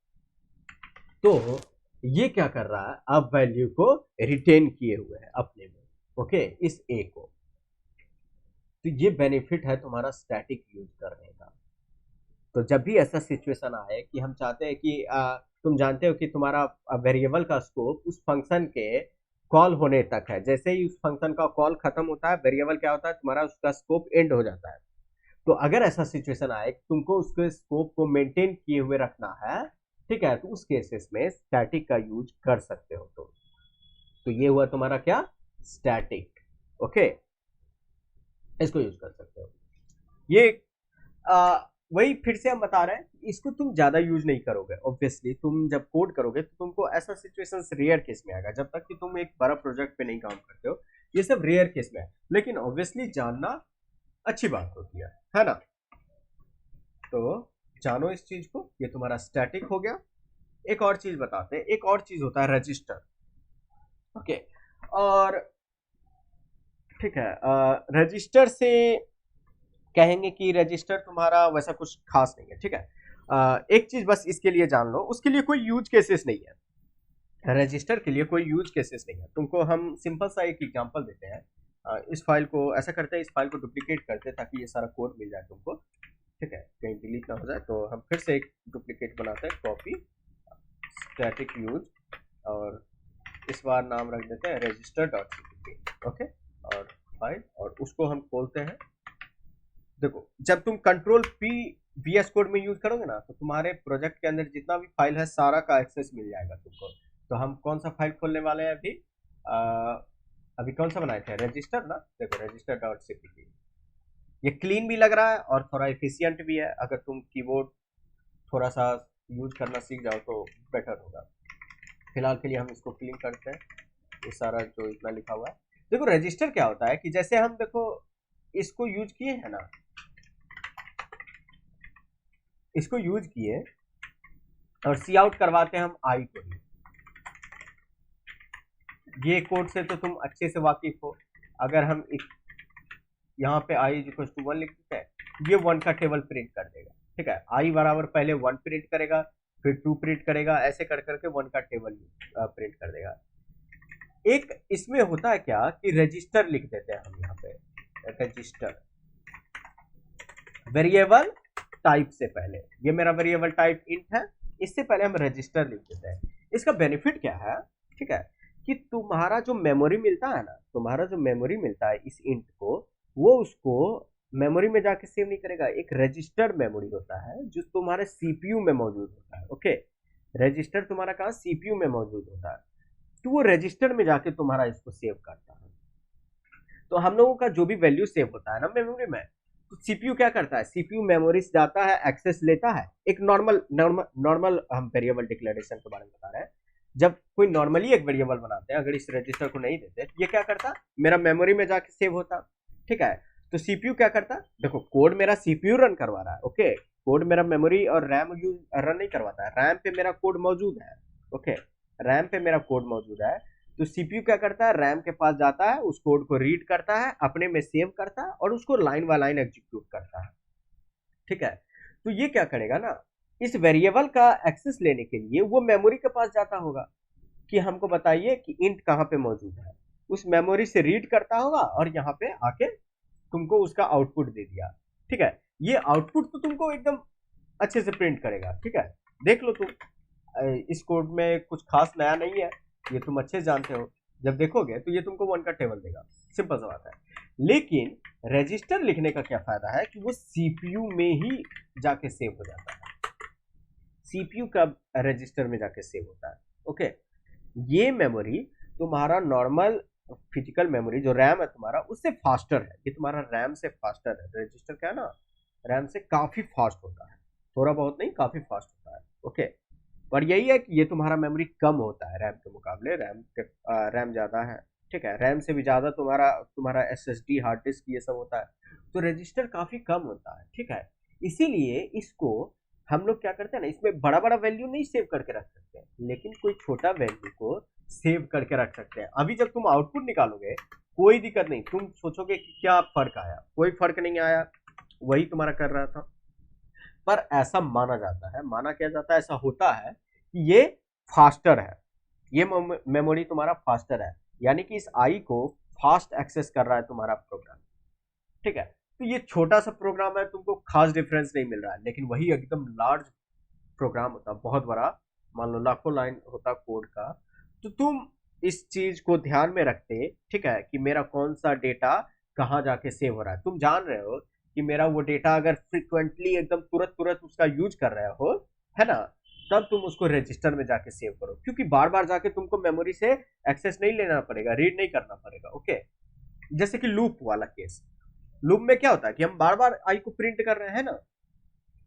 तो ये क्या कर रहा है, अब वैल्यू को रिटेन किए हुए है अपने में, ओके, इस ए को। तो ये बेनिफिट है तुम्हारा स्टैटिक यूज करने का। तो जब भी ऐसा सिचुएशन आए कि हम चाहते हैं कि तुम जानते हो कि तुम्हारा वेरिएबल का स्कोप उस फंक्शन के कॉल होने तक है, जैसे ही उस फंक्शन का कॉल खत्म होता है वेरिएबल क्या होता है तुम्हारा, उसका स्कोप एंड हो जाता है। तो अगर ऐसा सिचुएशन आए तुमको उसके स्कोप को मेंटेन किए हुए रखना है, ठीक है, तो उस केसेस में स्टैटिक का यूज कर सकते हो तुम। तो ये हुआ तुम्हारा क्या, स्टैटिक, ओके, इसको यूज कर सकते हो। ये वही फिर से हम बता रहे हैं, इसको तुम ज्यादा यूज नहीं करोगे ऑब्वियसली। तुम जब कोड करोगे तो तुमको ऐसा सिचुएशंस रेयर केस में आएगा, जब तक कि तुम एक बड़ा प्रोजेक्ट पे नहीं काम करते हो, ये सब रेयर केस में है। लेकिन ऑब्वियसली जानना अच्छी बात होती है ना। तो जानो इस चीज को, ये तुम्हारा स्टैटिक हो गया। एक और चीज बताते हैं, एक और चीज होता है रजिस्टर, ओके। और ठीक है, रजिस्टर से कहेंगे कि रजिस्टर तुम्हारा वैसा कुछ खास नहीं है, ठीक है। एक चीज बस इसके लिए जान लो, उसके लिए कोई यूज केसेस नहीं है, रजिस्टर के लिए कोई यूज केसेस नहीं है। तुमको हम सिंपल सा एक एग्जांपल देते हैं। इस फाइल को ऐसा करते हैं, इस फाइल को डुप्लीकेट करते हैं ताकि ये सारा कोड मिल जाए तुमको, ठीक है, कहीं डिलीट ना हो जाए। तो हम फिर से एक डुप्लीकेट बनाते हैं, कॉपी स्टैटिक यूज, और इस बार नाम रख देते हैं रजिस्टर डॉट सीपीपी, ओके, और फाइल, और उसको हम खोलते हैं। देखो जब तुम कंट्रोल पी वीएस कोड में यूज करोगे ना, तो तुम्हारे प्रोजेक्ट के अंदर जितना भी फाइल है सारा का एक्सेस मिल जाएगा तुमको। तो हम कौन सा फाइल खोलने वाले हैं अभी, अभी कौन सा बनाए थे, रजिस्टर ना। देखो रजिस्टर डॉट सीपीपी, ये क्लीन भी लग रहा है और थोड़ा एफिशिएंट भी है। अगर तुम कीबोर्ड थोड़ा सा यूज करना सीख जाओ तो बेटर होगा। फिलहाल के लिए हम इसको क्लीन करते हैं, ये सारा जो इतना लिखा हुआ है। देखो रजिस्टर क्या होता है कि जैसे हम देखो इसको यूज किए है ना, इसको यूज किए और सी आउट करवाते हैं हम आई को ही। ये कोड से तो तुम अच्छे से वाकिफ हो। अगर हम यहाँ पे आई इक्वल टू 1 लिख देते हैं, ये 1 का टेबल प्रिंट कर देगा, ठीक है। आई बराबर पहले 1 प्रिंट करेगा, फिर 2 प्रिंट करेगा, ऐसे कर करके 1 का टेबल प्रिंट कर देगा। एक इसमें होता है क्या कि रजिस्टर लिख देते हैं हम यहाँ पे, रजिस्टर वेरिएबल टाइप से पहले, ये मेरा वेरिएबल टाइप इंट है, इससे पहले हम रजिस्टर लिख देते हैं। इसका बेनिफिट क्या है, ठीक है, कि तुम्हारा जो मेमोरी मिलता है ना, तुम्हारा जो मेमोरी मिलता है इस इंट को, वो उसको मेमोरी में जाके सेव नहीं करेगा। एक रजिस्टर्ड मेमोरी होता है जो तुम्हारे सीपीयू में मौजूद होता है, ओके। रजिस्टर तुम्हारा कहाँ, सीपीयू में मौजूद होता है, तो वो रजिस्टर में जाके तुम्हारा इसको सेव करता है। तो हम लोगों का जो भी वैल्यू सेव होता है ना मेमोरी में, तो सीपीयू क्या करता है, सीपीयू मेमोरी से जाता है, एक्सेस लेता है। एक नॉर्मल हम वेरिएबल डिक्लेरेशन के बारे में बता रहे हैं। जब कोई नॉर्मली एक वेरिएबल बनाते हैं, अगर इस रजिस्टर को नहीं देते, ये क्या करता, मेरा मेमोरी में जाके सेव होता, ठीक है। तो सीपीयू क्या करता, देखो कोड मेरा सीपीयू रन करवा रहा है, ओके, कोड मेरा मेमोरी और रैम यूज रन नहीं करवाता है, रैम पे मेरा कोड मौजूद है, ओके, रैम पे मेरा कोड मौजूद है। तो सीपीयू क्या करता है, रैम के पास जाता है, उस कोड को रीड करता है, अपने में सेव करता है और उसको लाइन बाय लाइन एग्जीक्यूट करता है, ठीक है। तो ये क्या करेगा ना, इस वेरिएबल का एक्सेस लेने के लिए वो मेमोरी के पास जाता होगा कि हमको बताइए कि इंट कहाँ पे मौजूद है, उस मेमोरी से रीड करता होगा और यहाँ पे आके तुमको उसका आउटपुट दे दिया, ठीक है। ये आउटपुट तो तुमको एकदम अच्छे से प्रिंट करेगा, ठीक है। देख लो तुम, इस कोड में कुछ खास नया नहीं है, ये तुम अच्छे से जानते हो। जब देखोगे तो ये तुमको 1 का टेबल देगा, सिंपल सा बात है। लेकिन रजिस्टर लिखने का क्या फायदा है कि वो सीपीयू में ही जाके सेव हो जाता है, सीपीयू का रजिस्टर में जाके सेव होता है, ओके। ये मेमोरी तुम्हारा नॉर्मल फिजिकल मेमोरी जो रैम है तुम्हारा, उससे फास्टर है। ये तुम्हारा रैम से फास्टर है, रजिस्टर क्या है ना, रैम से काफी फास्ट होता है, थोड़ा बहुत नहीं, काफी फास्ट होता है, ओके। पर यही है कि ये तुम्हारा मेमोरी कम होता है रैम के मुकाबले, रैम ज्यादा है, ठीक है। रैम से भी ज्यादा तुम्हारा एसएसडी हार्ड डिस्क ये सब होता है, तो रजिस्टर काफी कम होता है, ठीक है। इसीलिए इसको हम लोग क्या करते हैं ना, इसमें बड़ा बड़ा वैल्यू नहीं सेव करके रख सकते हैं, लेकिन कोई छोटा वैल्यू को सेव करके रख सकते हैं। अभी जब तुम आउटपुट निकालोगे कोई दिक्कत नहीं, तुम सोचोगे कि क्या फर्क आया, कोई फर्क नहीं आया, वही तुम्हारा कर रहा था। पर ऐसा माना जाता है, माना क्या जाता है, ऐसा होता है कि ये फास्टर है, ये मेमोरी तुम्हारा फास्टर है, यानी कि इस आई को फास्ट एक्सेस कर रहा है तुम्हारा प्रोग्राम, ठीक है। तो ये छोटा सा प्रोग्राम है, तुमको खास डिफरेंस नहीं मिल रहा है, लेकिन वही एकदम लार्ज प्रोग्राम होता, बहुत बड़ा, मान लो लाखों लाइन होता कोड का, तो तुम इस चीज को ध्यान में रखते, ठीक है, कि मेरा कौन सा डेटा कहाँ जाके सेव हो रहा है। तुम जान रहे हो कि मेरा वो डेटा अगर फ्रिक्वेंटली एकदम तुरंत तुरंत उसका यूज कर रहे हो, है ना, तब तुम उसको रजिस्टर में जाके सेव करो, क्योंकि बार बार जाके तुमको मेमोरी से एक्सेस नहीं लेना पड़ेगा, रीड नहीं करना पड़ेगा, ओके। जैसे कि लूप वाला केस, लूप में क्या होता है कि हम बार बार आई को प्रिंट कर रहे हैं ना,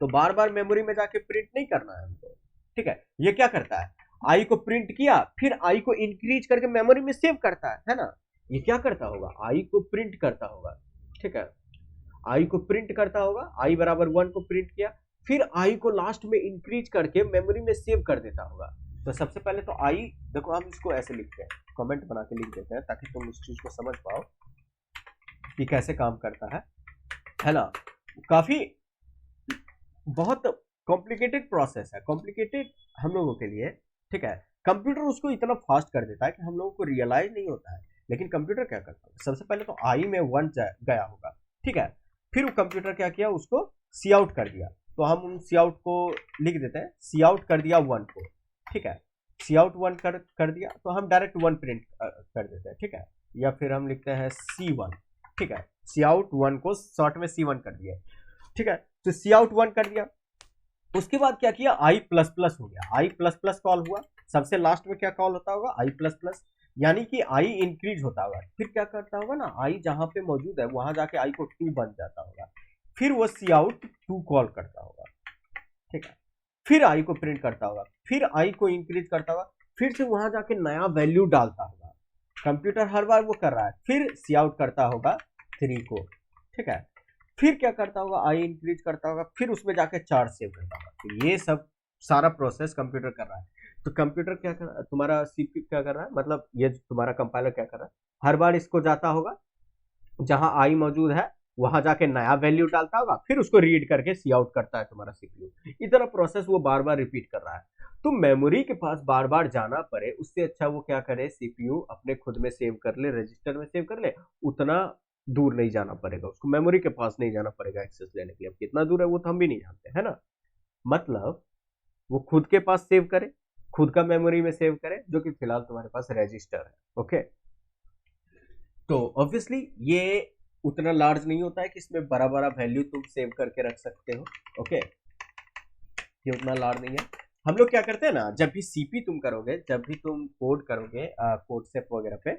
तो बार बार मेमोरी में जाके प्रिंट नहीं करना है हमको, ठीक है। ये क्या करता है, आई को प्रिंट किया, फिर आई को इंक्रीज करके मेमोरी में सेव करता है ना। ये क्या करता होगा, आई को प्रिंट करता होगा, ठीक है, आई को प्रिंट करता होगा, आई बराबर 1 को प्रिंट किया, फिर आई को लास्ट में इंक्रीज करके मेमोरी में सेव कर देता होगा। तो सबसे पहले तो आई, देखो हम इसको ऐसे लिखते हैं, कमेंट बना के लिख देते हैं ताकि तुम उस चीज को समझ पाओ कि कैसे काम करता है ना। काफी बहुत कॉम्प्लिकेटेड प्रोसेस है, कॉम्प्लिकेटेड हम लोगों के लिए, ठीक है। कंप्यूटर उसको इतना फास्ट कर देता है कि हम लोगों को रियलाइज नहीं होता है, लेकिन कंप्यूटर क्या करता है, सबसे पहले तो आई में 1 गया होगा, ठीक है, फिर वो कंप्यूटर क्या किया, उसको सी आउट कर दिया, तो हम उन सी आउट को लिख देते हैं, सी आउट कर दिया 1 को, ठीक है, सी आउट 1 कर दिया, तो हम डायरेक्ट 1 प्रिंट कर देते हैं, ठीक है, या फिर हम लिखते हैं C1, ठीक है, सी आउट 1 को शॉर्ट में C1 कर दिया, ठीक है। तो सी आउट 1 कर दिया, उसके बाद क्या किया, आई प्लस प्लस हो गया, आई प्लस प्लस कॉल हुआ, सबसे लास्ट में क्या कॉल होता होगा, आई प्लस प्लस, यानी कि आई इंक्रीज होता होगा, फिर क्या करता होगा ना, आई जहां पे मौजूद है वहां जाके आई को 2 बन जाता होगा, फिर वो सी आउट 2 कॉल करता होगा, ठीक है, फिर आई को प्रिंट करता होगा, फिर आई को इंक्रीज करता होगा, फिर से वहां जाके नया वैल्यू डालता होगा, कंप्यूटर हर बार वो कर रहा है, फिर सी आउट करता होगा 3 को, ठीक है, फिर क्या करता होगा, आई इंक्रीज करता होगा, फिर उसमें जाके 4 सेव करता होगा। तो ये सब सारा प्रोसेस कंप्यूटर कर रहा है। तो कंप्यूटर क्या कर रहा है, तुम्हारा सीपीयू क्या कर रहा है, मतलब ये तुम्हारा कंपाइलर क्या कर रहा है, हर बार इसको जाता होगा जहां आई मौजूद है, वहां जाके नया वैल्यू डालता होगा, फिर उसको रीड करके सी आउट करता है तुम्हारा सीपीयू। इतना प्रोसेस वो बार बार रिपीट कर रहा है। तो मेमोरी के पास बार बार जाना पड़े, उससे अच्छा वो क्या करे, सीपीयू अपने खुद में सेव कर ले, रजिस्टर में सेव कर ले, उतना दूर नहीं जाना पड़ेगा उसको, मेमोरी के पास नहीं जाना पड़ेगा एक्सेस लेने के लिए। अब कितना दूर है वो तो हम भी नहीं जानते, है ना। मतलब वो खुद के पास सेव करे, खुद का मेमोरी में सेव करे, जो कि फिलहाल तुम्हारे पास रजिस्टर है, ओके। तो ऑब्वियसली ये उतना लार्ज नहीं होता है कि इसमें बड़ा बड़ा वैल्यू तुम सेव करके रख सकते हो, ओके, ये उतना लार्ज नहीं है। हम लोग क्या करते हैं ना, जब भी सीपी तुम करोगे, जब भी तुम कोड करोगे कोड सेप वगैरह पे,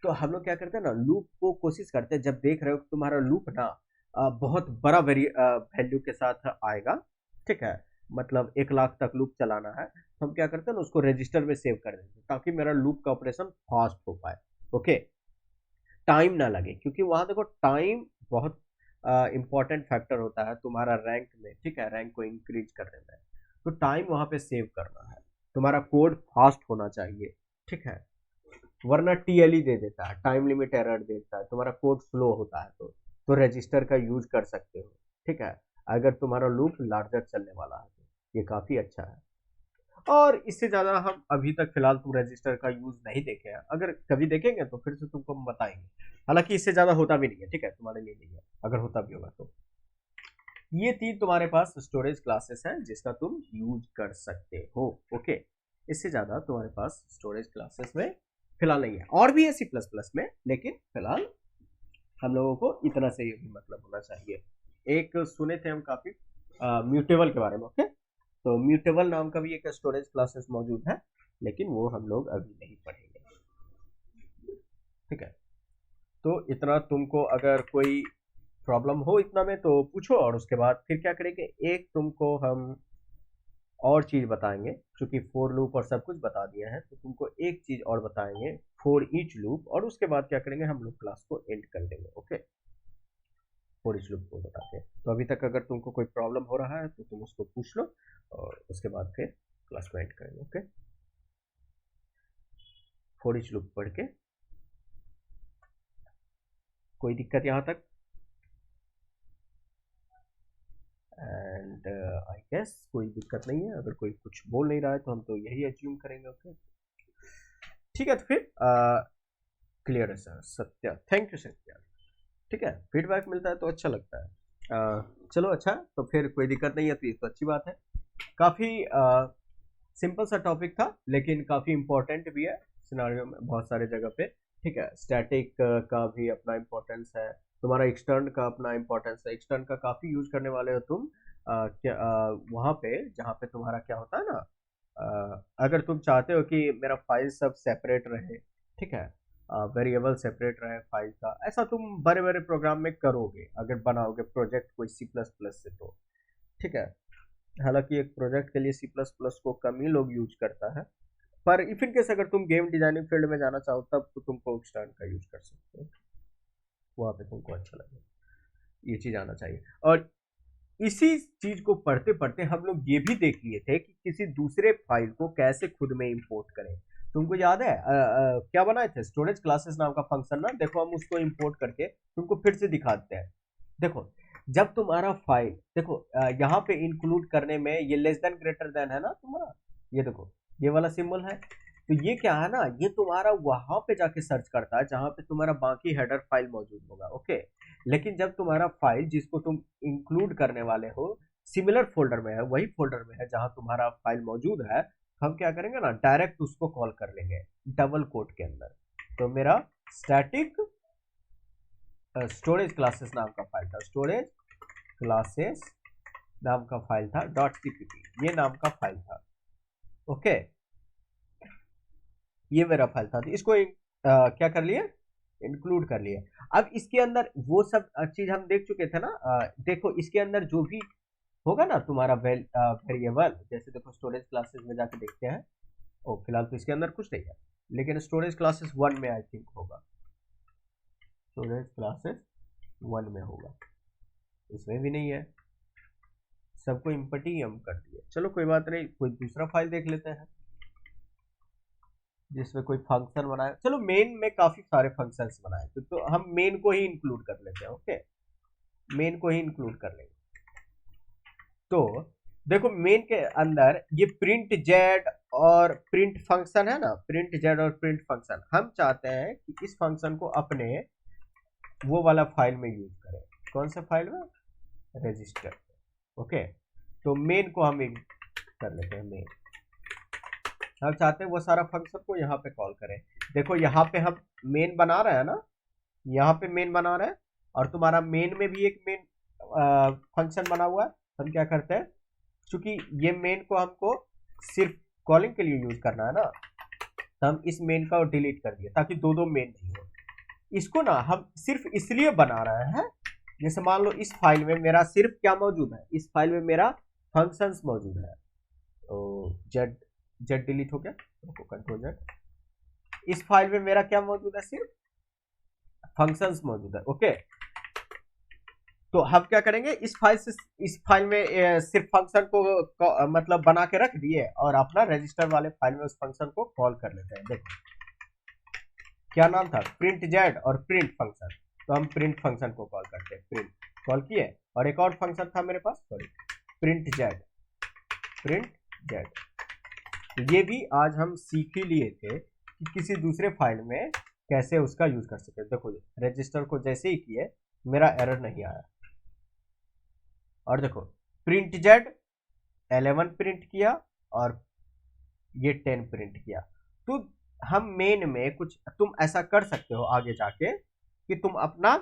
तो हम लोग क्या करते हैं ना, लूप को कोशिश करते हैं, जब देख रहे हो कि तुम्हारा लूप ना बहुत बड़ा वैल्यू के साथ आएगा, ठीक है, मतलब 1 लाख तक लूप चलाना है, तो हम क्या करते हैं ना, उसको रजिस्टर में सेव कर देते हैं ताकि मेरा लूप का ऑपरेशन फास्ट हो पाए, ओके, टाइम ना लगे, क्योंकि वहां देखो टाइम बहुत इंपॉर्टेंट फैक्टर होता है तुम्हारा रैंक में, ठीक है, रैंक को इंक्रीज करने में। तो टाइम वहां पे सेव करना है, तुम्हारा कोड फास्ट होना चाहिए, ठीक है, वरना टीएलई दे देता है, टाइम लिमिट एरर देता है, तुम्हारा कोड स्लो होता है, तो रजिस्टर का यूज कर सकते हो, ठीक है, अगर तुम्हारा लूप लार्जर चलने वाला है तो ये काफी अच्छा है। और इससे ज्यादा हम अभी तक फिलहाल तुम रजिस्टर का यूज नहीं देखे हैं, अगर कभी देखेंगे तो फिर से तुमको हम बताएंगे, हालांकि इससे ज्यादा होता भी नहीं है, ठीक है, तुम्हारे लिए नहीं है, अगर होता भी होगा तो। ये 3 तुम्हारे पास स्टोरेज क्लासेस हैं जिसका तुम यूज कर सकते हो, ओके। इससे ज्यादा तुम्हारे पास स्टोरेज क्लासेस में फिलहाल नहीं है, और भी है सी प्लस प्लस में, लेकिन फिलहाल हम लोगों को इतना से ही मतलब होना चाहिए। एक सुने थे हम काफी म्यूटेबल के बारे में, ओके, तो म्यूटेबल नाम का भी एक स्टोरेज क्लासेस मौजूद है, लेकिन वो हम लोग अभी नहीं पढ़ेंगे, ठीक है। तो इतना तुमको अगर कोई प्रॉब्लम हो इतना में तो पूछो, और उसके बाद फिर क्या करेंगे, एक तुमको हम और चीज बताएंगे, क्योंकि फोर लूप और सब कुछ बता दिया है, तो तुमको एक चीज और बताएंगे, फॉर ईच लूप, और उसके बाद क्या करेंगे, हम लोग क्लास को एंड कर देंगे, ओके, फॉर ईच लूप को बताते हैं। तो अभी तक अगर तुमको कोई प्रॉब्लम हो रहा है तो तुम उसको पूछ लो, और उसके बाद फिर क्लास को एंड करेंगे, ओके। फॉर ईच लूप पढ़ के कोई दिक्कत यहाँ तक, एंड आई गेस कोई दिक्कत नहीं है, अगर कोई कुछ बोल नहीं रहा है तो हम तो यही एज्यूम करेंगे। ओके ठीक है, तो फिर क्लियर है sir, Satya, thank you Satya. ठीक है, फीडबैक मिलता है तो अच्छा लगता है। चलो अच्छा, तो फिर कोई दिक्कत नहीं है तो ये तो अच्छी बात है। काफ़ी सिंपल सा टॉपिक था लेकिन काफ़ी इंपॉर्टेंट भी है सिनारियो में बहुत सारे जगह पे। ठीक है, स्टैटिक का भी अपना इम्पोर्टेंस है, तुम्हारा एक्सटर्न का अपना इम्पोर्टेंस है। एक्सटर्न का काफ़ी यूज करने वाले हो तुम क्या वहाँ पे जहाँ पे तुम्हारा क्या होता है ना, अगर तुम चाहते हो कि मेरा फाइल सब सेपरेट रहे, ठीक है, वेरिएबल सेपरेट रहे फाइल का, ऐसा तुम बड़े बड़े प्रोग्राम में करोगे अगर बनाओगे प्रोजेक्ट कोई C++ से तो। ठीक है, हालांकि एक प्रोजेक्ट के लिए C++ को कम ही लोग यूज करता है, पर इफ इन केस अगर तुम गेम डिजाइनिंग फील्ड में जाना चाहो तब तो तुमको एक्सटर्न का यूज कर सकते हो, वहाँ पे तुमको अच्छा लगे, ये चीज आना चाहिए। और इसी चीज को पढ़ते पढ़ते हम लोग ये भी देख लिए थे कि किसी दूसरे फाइल को कैसे खुद में इंपोर्ट करें। तुमको याद है क्या बनाए थे, स्टोरेज क्लासेस नाम का फंक्शन ना, देखो हम उसको इंपोर्ट करके तुमको फिर से दिखाते हैं। देखो जब तुम्हारा फाइल, देखो यहाँ पे इंक्लूड करने में ये लेस देन ग्रेटर देन है ना तुम्हारा, ये देखो ये वाला सिंबल है, तो ये क्या है ना, ये तुम्हारा वहां पे जाके सर्च करता है जहां पे तुम्हारा बाकी हेडर फाइल मौजूद होगा। ओके, लेकिन जब तुम्हारा फाइल जिसको तुम इंक्लूड करने वाले हो सिमिलर फोल्डर में है, वही फोल्डर में है जहां तुम्हारा फाइल मौजूद है, हम क्या करेंगे ना, डायरेक्ट उसको कॉल कर लेंगे डबल कोट के अंदर। तो मेरा स्टैटिक स्टोरेज क्लासेस नाम का फाइल था, स्टोरेज क्लासेस नाम का फाइल था .cpp, ये नाम का फाइल था। ओके, ये मेरा फाइल था, तो इसको क्या कर लिए, इंक्लूड कर लिए। अब इसके अंदर वो सब चीज हम देख चुके थे ना, देखो इसके अंदर जो भी होगा ना तुम्हारा वेरिएबल, जैसे देखो स्टोरेज क्लासेस में जाके देखते हैं, ओ फिलहाल तो इसके अंदर कुछ नहीं है, लेकिन स्टोरेज क्लासेस 1 में आई थिंक होगा, स्टोरेज क्लासेस 1 में होगा, इसमें भी नहीं है, सबको इंपट ही हम कर दिए। चलो कोई बात नहीं, कोई दूसरा फाइल देख लेते हैं जिसमें कोई फंक्शन बनाए। चलो मेन में काफी सारे फंक्शंस बनाए तो हम मेन को ही इंक्लूड कर लेते हैं। ओके, मेन को ही इंक्लूड कर लेंगे। तो देखो मेन के अंदर ये प्रिंट जेड और प्रिंट फंक्शन है ना, प्रिंट जेड और प्रिंट फंक्शन, हम चाहते हैं कि इस फंक्शन को अपने वो वाला फाइल में यूज करें। कौन सा फाइल में, रजिस्टर। ओके, तो मेन को हम कर लेते हैं, मेन हम चाहते हैं वो सारा फंक्शन को यहाँ पे कॉल करें। देखो यहाँ पे हम मेन बना रहे हैं ना, यहाँ पे मेन बना रहे हैं, और तुम्हारा मेन में भी एक मेन फंक्शन बना हुआ है। हम क्या करते हैं, क्योंकि ये मेन को हमको सिर्फ कॉलिंग के लिए यूज करना है ना, तो हम इस मेन का डिलीट कर दिया ताकि दो दो मेन नहीं हो। इसको ना हम सिर्फ इसलिए बना रहे हैं, जैसे मान लो इस फाइल में मेरा सिर्फ क्या मौजूद है, इस फाइल में मेरा फंक्शंस मौजूद है, तो जेड डिलीट हो गया, कंट्रोल जेड, इस फाइल में मेरा क्या मौजूद है, सिर्फ फंक्शंस मौजूद है। ओके, तो हम क्या करेंगे, इस फाइल में सिर्फ फंक्शन को मतलब बना के रख दिए और अपना रजिस्टर वाले फाइल में उस फंक्शन को कॉल कर लेते हैं। देखो क्या नाम था, प्रिंट जेड और प्रिंट फंक्शन, तो हम प्रिंट फंक्शन को कॉल करते हैं, प्रिंट कॉल किए, और एक और फंक्शन था मेरे पास, सॉरी, प्रिंट जेड। तो ये भी आज हम सीख ही लिए थे कि किसी दूसरे फाइल में कैसे उसका यूज कर सकते। देखो रजिस्टर को जैसे ही किए मेरा एरर नहीं आया, और देखो प्रिंट जेड 11 प्रिंट किया और ये 10 प्रिंट किया। तो हम मेन में कुछ तुम ऐसा कर सकते हो आगे जाके कि तुम अपना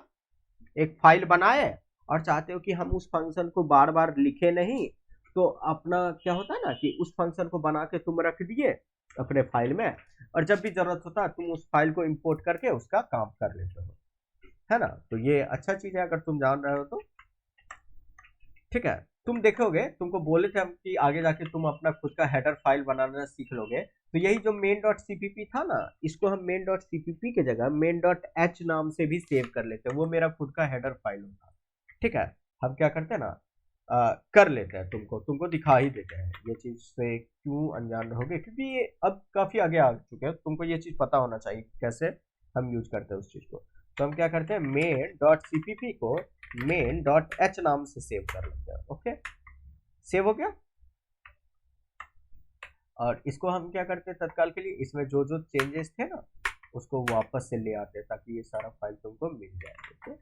एक फाइल बनाए और चाहते हो कि हम उस फंक्शन को बार बार लिखे नहीं, तो अपना क्या होता है ना कि उस फंक्शन को बना के तुम रख दिए अपने फाइल में, और जब भी जरूरत होता है तुम उस फाइल को इंपोर्ट करके उसका काम कर लेते हो, है ना। तो ये अच्छा चीज है अगर तुम जान रहे हो तो। ठीक है, तुम देखोगे, तुमको बोले थे हम कि आगे जाके तुम अपना खुद का हेडर फाइल बनाना सीख लोगे, तो यही जो main.cpp था ना, इसको हम main.cpp के जगह main.h नाम से भी सेव कर लेते हैं, वो मेरा खुद का हेडर फाइल होता। ठीक है, हम क्या करते हैं ना, कर लेते हैं, तुमको दिखा ही देते हैं। ये चीज से क्यों अनजान रहोगे, क्योंकि ये अब काफी आगे आ चुके हैं, तुमको ये चीज पता होना चाहिए कैसे हम यूज करते हैं उस चीज को। तो हम क्या करते हैं, main.cpp को main.h नाम से सेव कर लेते हैं। ओके, सेव हो गया। और इसको हम क्या करते हैं तत्काल के लिए, इसमें जो जो चेंजेस थे ना उसको वापस से ले आते हैं ताकि ये सारा फाइल तुमको मिल जाए। ओके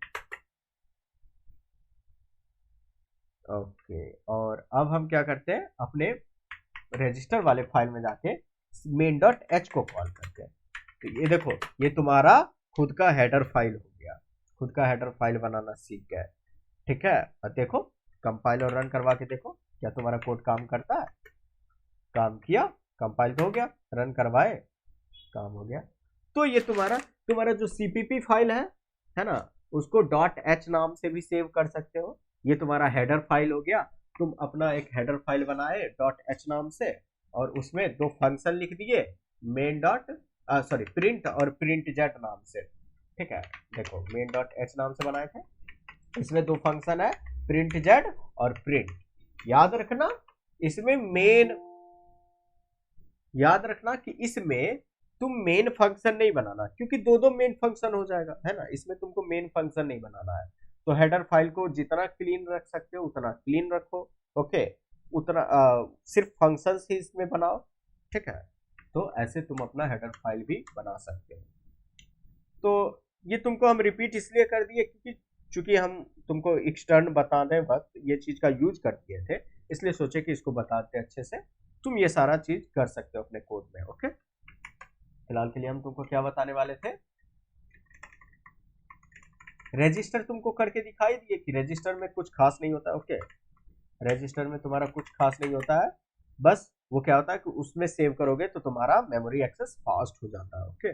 ओके, और अब हम क्या करते हैं, अपने रजिस्टर वाले फाइल में जाके मेन डॉट एच को कॉल करते हैं। तो ये देखो, ये तुम्हारा खुद का हेडर फाइल हो गया, खुद का हेडर फाइल बनाना सीख गए। ठीक है, और देखो कंपाइल और रन करवा के देखो क्या तुम्हारा कोड काम करता है। काम किया, कंपाइल तो हो गया, रन करवाए, काम हो गया। तो ये तुम्हारा जो सीपीपी फाइल है ना, उसको डॉट एच नाम से भी सेव कर सकते हो। ये तुम्हारा हेडर फाइल हो गया। तुम अपना एक हेडर फाइल बनाए डॉट एच नाम से, और उसमें दो फंक्शन लिख दिए, मेन डॉट सॉरी प्रिंट और प्रिंट जेट नाम से। ठीक है, देखो मेन डॉट एच नाम से बनाए थे, इसमें दो फंक्शन है, प्रिंट जेड और प्रिंट। याद रखना इसमें मेन, याद रखना कि इसमें तुम मेन फंक्शन नहीं बनाना, क्योंकि दो दो मेन फंक्शन हो जाएगा, है ना। इसमें तुमको मेन फंक्शन नहीं बनाना है। तो हेडर फाइल को जितना क्लीन रख सकते हो उतना क्लीन रखो। ओके, उतना सिर्फ फंक्शंस ही इसमें बनाओ। ठीक है, तो ऐसे तुम अपना हेडर फाइल भी बना सकते हो। तो ये तुमको हम रिपीट इसलिए कर दिए क्योंकि चूंकि हम तुमको एक्सटर्न बताने वक्त ये चीज का यूज कर दिए थे, इसलिए सोचे कि इसको बताते अच्छे से। तुम ये सारा चीज कर सकते हो अपने कोड में। ओके, फिलहाल के लिए हम तुमको क्या बताने वाले थे, रजिस्टर तुमको करके दिखाई दिए कि रजिस्टर में कुछ खास नहीं होता। ओके, रजिस्टर में तुम्हारा कुछ खास नहीं होता है, बस वो क्या होता है कि उसमें सेव करोगे तो तुम्हारा मेमोरी एक्सेस फास्ट हो जाता है। ओके,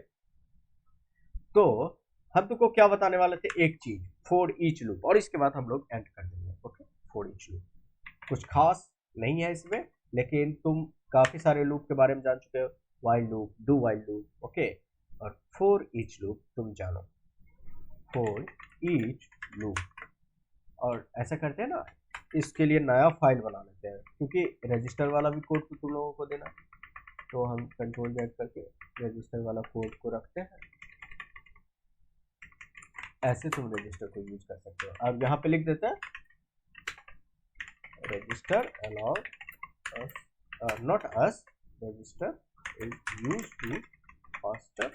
तो हम तुमको क्या बताने वाले थे, एक चीज फॉर ईच लूप, और इसके बाद हम लोग एंड कर देंगे। ओके, फॉर ईच लूप कुछ खास नहीं है इसमें, लेकिन तुम काफी सारे लूप के बारे में जान चुके हो, while loop, do while loop. Okay, और फॉर ईच लूप तुम जानो, फॉर ईच लूप। और ऐसा करते हैं ना, इसके लिए नया फाइल बना लेते हैं, क्योंकि रजिस्टर वाला भी कोड तो तुम लोगों को देना। तो हम कंट्रोल जेड करके रजिस्टर वाला कोड को रखते हैं। ऐसे तुम रजिस्टर को यूज कर सकते हो। अब यहाँ पे लिख देते हैं register allow us, not us, register is used to faster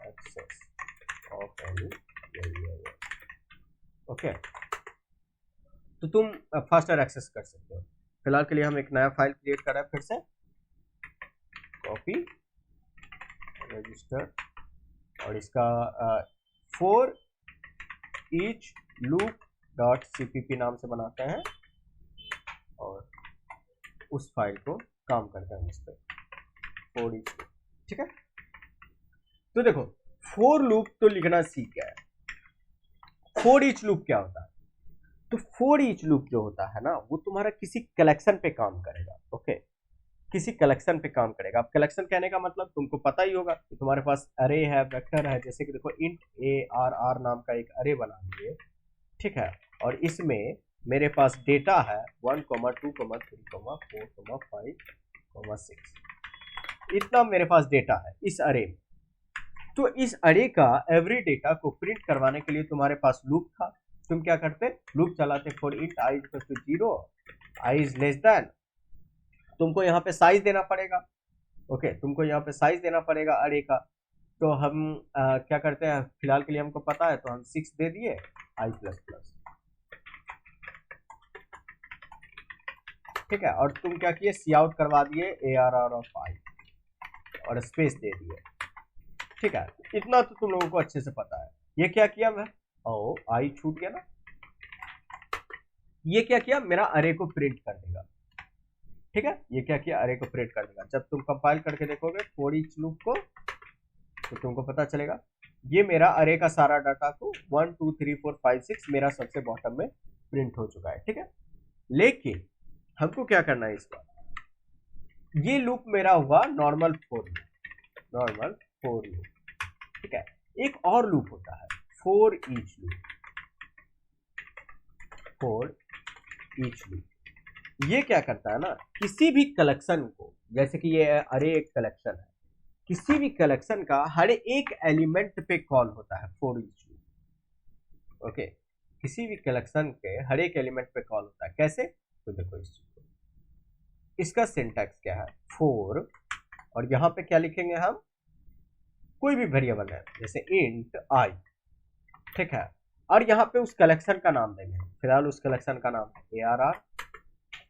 access of any area। Okay, तो तुम फास्टर एक्सेस कर सकते हो। फिलहाल के लिए हम एक नया फाइल क्रिएट कर रहे हैं, फिर से कॉपी रजिस्टर, और इसका for each loop dot CPP नाम से बनाते हैं, और उस फाइल को काम करते हैं उस पर फॉर ईच लूप। ठीक है, तो देखो फॉर लूप तो लिखना सीख गया है। फॉर ईच लूप क्या होता है, तो फॉर ईच लूप जो होता है ना, वो तुम्हारा किसी कलेक्शन पे काम करेगा। ओके, किसी कलेक्शन पे काम करेगा। अब कलेक्शन कहने का मतलब तुमको पता ही होगा कि तुम्हारे पास अरे है, वेक्टर है, जैसे कि देखो इंट ARR नाम का एक अरे बना लिए। ठीक है, और इसमें मेरे पास डेटा है 1, 2, 3, 4, 5, 6, इतना मेरे पास डेटा है इस अरे में। तो इस अरे का एवरी डेटा को प्रिंट करवाने के लिए तुम्हारे पास लूप था। तुम क्या करते, लूप चलाते for int i equal to 0, i is less than, तुमको यहाँ पे साइज देना पड़ेगा। ओके, तुमको यहाँ पे साइज देना पड़ेगा अरे का। तो हम क्या करते हैं, फिलहाल के लिए हमको पता है तो हम 6 दे दिए i प्लस प्लस। ठीक है, और तुम क्या किए, सी आउट करवा दिए ARR ऑफ i और स्पेस दे दिए। ठीक है, इतना तो तुम लोगों को अच्छे से पता है। ये क्या किया मैं, ओ आई छूट गया ना, ये क्या किया, मेरा अरे को प्रिंट कर देगा। ठीक है, ये क्या किया, अरे को प्रिंट कर देगा। जब तुम कंपाइल करके देखोगे फॉर ईच लूप को, तो तुमको पता चलेगा ये मेरा अरे का सारा डाटा को 1, 2, 3, 4, 5, 6 मेरा सबसे बॉटम में प्रिंट हो चुका है। ठीक है, लेकिन हमको क्या करना है इस बार, ये लूप मेरा हुआ normal for loop, normal for loop. ठीक है, एक और लूप होता है for each loop, for each loop. ये क्या करता है ना, किसी भी कलेक्शन को, जैसे कि ये अरे एक कलेक्शन है, किसी भी कलेक्शन का हर एक एलिमेंट पे कॉल होता है फॉर ईच लूप। ओके, किसी भी कलेक्शन के हर एक एलिमेंट पे कॉल होता है, कैसे, तो देखो इस चीज को इसका सिंटैक्स क्या है, फोर, और यहाँ पे क्या लिखेंगे हम, कोई भी वेरिएबल है जैसे इंट आई, ठीक है, और यहाँ पे उस कलेक्शन का नाम देंगे, फिलहाल उस कलेक्शन का नाम है ARR,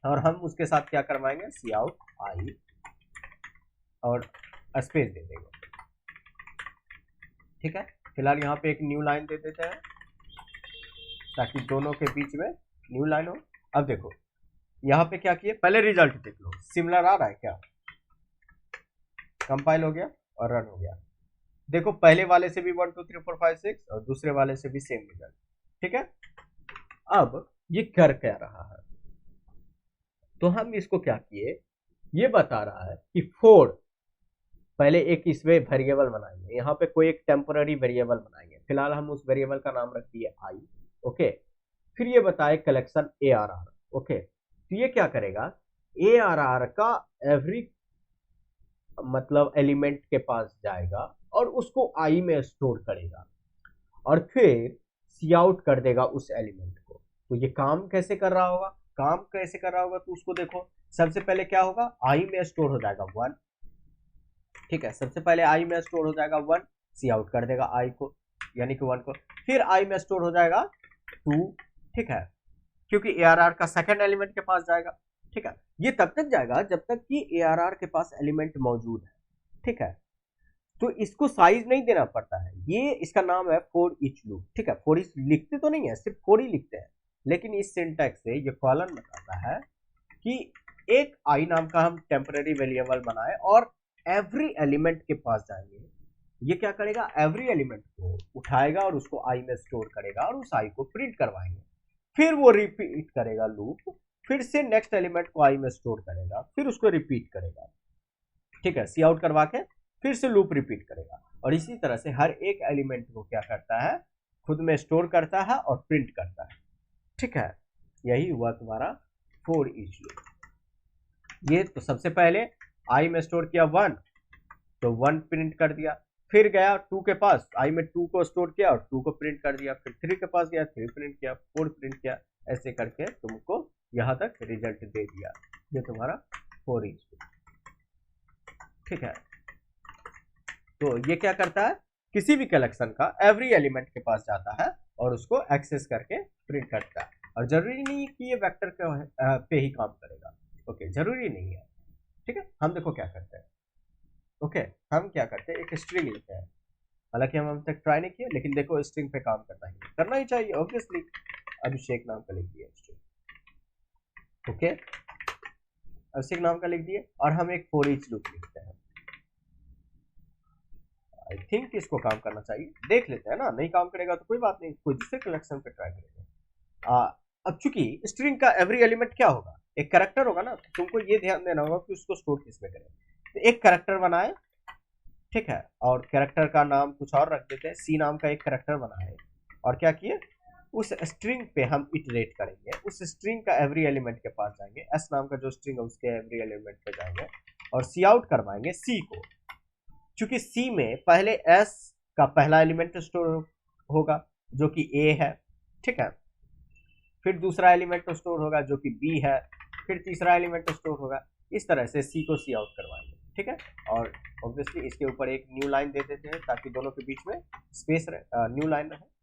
और हम उसके साथ क्या करवाएंगे, सी आउट आई और स्पेस दे देंगे, ठीक है। फिलहाल यहाँ पे एक न्यू लाइन दे देते हैं ताकि दोनों के बीच में न्यू लाइन हो। अब देखो यहाँ पे क्या किए, पहले रिजल्ट देख लो, सिमिलर आ रहा है क्या, कंपाइल हो गया और रन हो गया। देखो पहले वाले से भी 1 2 3 4 5 6 और दूसरे वाले से भी सेम रिजल्ट, ठीक है। अब ये कर क्या रहा है, तो हम इसको क्या किए, ये बता रहा है कि फोर, पहले एक इसमें वेरिएबल बनाएंगे, यहाँ पे कोई एक टेम्पररी वेरिएबल बनाएंगे, फिलहाल हम उस वेरिएबल का नाम रख दिए आई, ओके। फिर ये बताए कलेक्शन ARR, ओके। तो ये क्या करेगा, ARR का एवरी मतलब एलिमेंट के पास जाएगा और उसको आई में स्टोर करेगा और फिर सी आउट कर देगा उस एलिमेंट को। तो ये काम कैसे कर रहा होगा, काम कैसे कर रहा होगा, तो उसको देखो, सबसे पहले क्या होगा, आई में स्टोर हो जाएगा 1, ठीक है, सबसे पहले आई में स्टोर हो जाएगा 1, सी आउट कर देगा आई को यानी कि 1 को, फिर आई में स्टोर हो जाएगा 2, ठीक है, क्योंकि ARR का सेकंड एलिमेंट के पास जाएगा, ठीक है। ये तब तक जाएगा जब तक कि ARR के पास एलिमेंट मौजूद है, ठीक है। तो इसको साइज नहीं देना पड़ता है, ये इसका नाम है फॉर ईच लूप, ठीक है। फॉर ईच लिखते तो नहीं है, सिर्फ फॉर ही लिखते हैं, लेकिन इस सिंटैक्स से ये कॉलन बताता है कि एक आई नाम का हम टेम्पररी वेरिएबल बनाए और एवरी एलिमेंट के पास जाएंगे, ये क्या करेगा, एवरी एलिमेंट को उठाएगा और उसको आई में स्टोर करेगा और उस आई को प्रिंट करवाएंगे, फिर वो रिपीट करेगा लूप, फिर से नेक्स्ट एलिमेंट को आई में स्टोर करेगा, फिर उसको रिपीट करेगा, ठीक है, सी आउट करवा के फिर से लूप रिपीट करेगा, और इसी तरह से हर एक एलिमेंट को क्या करता है, खुद में स्टोर करता है और प्रिंट करता है, ठीक है। यही हुआ तुम्हारा फॉर ईच लूप। ये तो सबसे पहले आई में स्टोर किया 1, तो 1 प्रिंट कर दिया, फिर गया 2 के पास, आई में 2 को स्टोर किया और 2 को प्रिंट कर दिया, फिर 3 के पास गया, 3 प्रिंट किया, 4 प्रिंट किया, ऐसे करके तुमको यहां तक रिजल्ट दे दिया। ये तुम्हारा फॉर ईच लूप, ठीक है। तो ये क्या करता है, किसी भी कलेक्शन का एवरी एलिमेंट के पास जाता है और उसको एक्सेस करके प्रिंट करता है, और जरूरी नहीं कि ये वेक्टर पे ही काम करेगा, ओके, जरूरी नहीं है, ठीक है। हम देखो क्या करते हैं, ओके, हम क्या करते हैं, एक स्ट्रिंग लेते हैं, हालांकि हम तक ट्राई नहीं किया, लेकिन देखो स्ट्रिंग पे काम करना ही चाहिए ऑब्वियसली। अभिषेक नाम का लिख दिया स्ट्रिंग, ओके, अभिषेक नाम का लिख दिए, और हम एक फॉर ईच लूप लिखते हैं। आई थिंक इसको काम करना चाहिए, देख लेते हैं ना, नहीं काम करेगा तो कोई बात नहीं, कोई दूसरे कलेक्शन पे ट्राई करेंगे। अब चूंकि स्ट्रिंग का एवरी एलिमेंट क्या होगा, एक कैरेक्टर होगा ना, तो तुमको ये ध्यान देना होगा कि उसको स्टोर किसमें करें। तो एक कैरेक्टर बनाए, ठीक है, और कैरेक्टर का नाम कुछ और रख देते हैं, सी नाम का एक कैरेक्टर बनाए, और क्या किए, उस स्ट्रिंग पे हम इटरेट करेंगे, उस स्ट्रिंग का एवरी एलिमेंट के पास जाएंगे, एस नाम का जो स्ट्रिंग है उसके एवरी एलिमेंट पे जाएंगे और सी आउट करवाएंगे सी को, क्योंकि सी में पहले एस का पहला एलिमेंट स्टोर होगा जो कि ए है, ठीक है, फिर दूसरा एलिमेंट स्टोर होगा जो कि बी है, फिर तीसरा एलिमेंट स्टोर होगा, इस तरह से सी को सी आउट करवाएंगे, ठीक है। और ऑब्वियसली इसके ऊपर एक न्यू लाइन दे देते हैं ताकि दोनों के बीच में स्पेस रहे, न्यू लाइन रहे,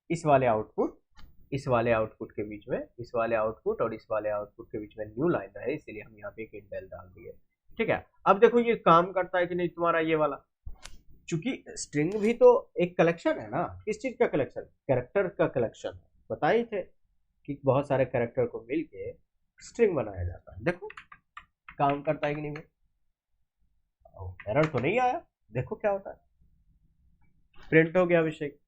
इस वाले आउटपुट के बीच में, इस वाले आउटपुट और इस वाले आउटपुट के बीच में न्यू लाइन रहे, इसलिए हम यहाँ पे एक इंडेल डाल दिए, ठीक है। अब देखो ये काम करता है कि नहीं तुम्हारा ये वाला, चूंकि स्ट्रिंग भी तो एक कलेक्शन है ना, किस चीज का कलेक्शन, कैरेक्टर का कलेक्शन है, बताए थे कि बहुत सारे कैरेक्टर को मिलके स्ट्रिंग बनाया जाता है। देखो काम करता है कि नहीं, एरर तो नहीं आया, देखो क्या होता है, प्रिंट हो गया अभिषेक,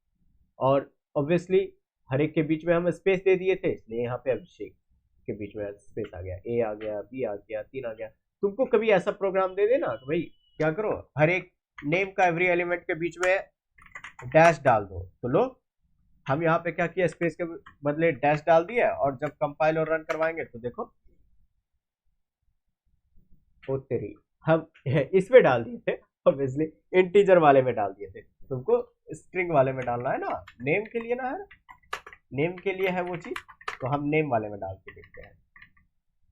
और ऑब्वियसली हर एक के बीच में हम स्पेस दे दिए थे, इसलिए यहाँ पे अभिषेक के बीच में स्पेस आ गया, ए आ गया, बी आ गया, 3 आ गया। तुमको कभी ऐसा प्रोग्राम दे देना तो भाई क्या करो, हर एक नेम का एवरी एलिमेंट के बीच में डैश डाल दो, तो लो हम यहाँ पे क्या किया, स्पेस के बदले डैश डाल दिया, और जब कंपाइल और रन करवाएंगे तो देखो ओ तेरी, हम इसमें डाल दिए थे, ऑब्वियसली इंटीजर वाले में डाल दिए थे, तुमको स्ट्रिंग वाले में डालना है ना, नेम के लिए ना है, नेम के लिए है वो चीज, तो हम नेम वाले में डाल के देखते हैं।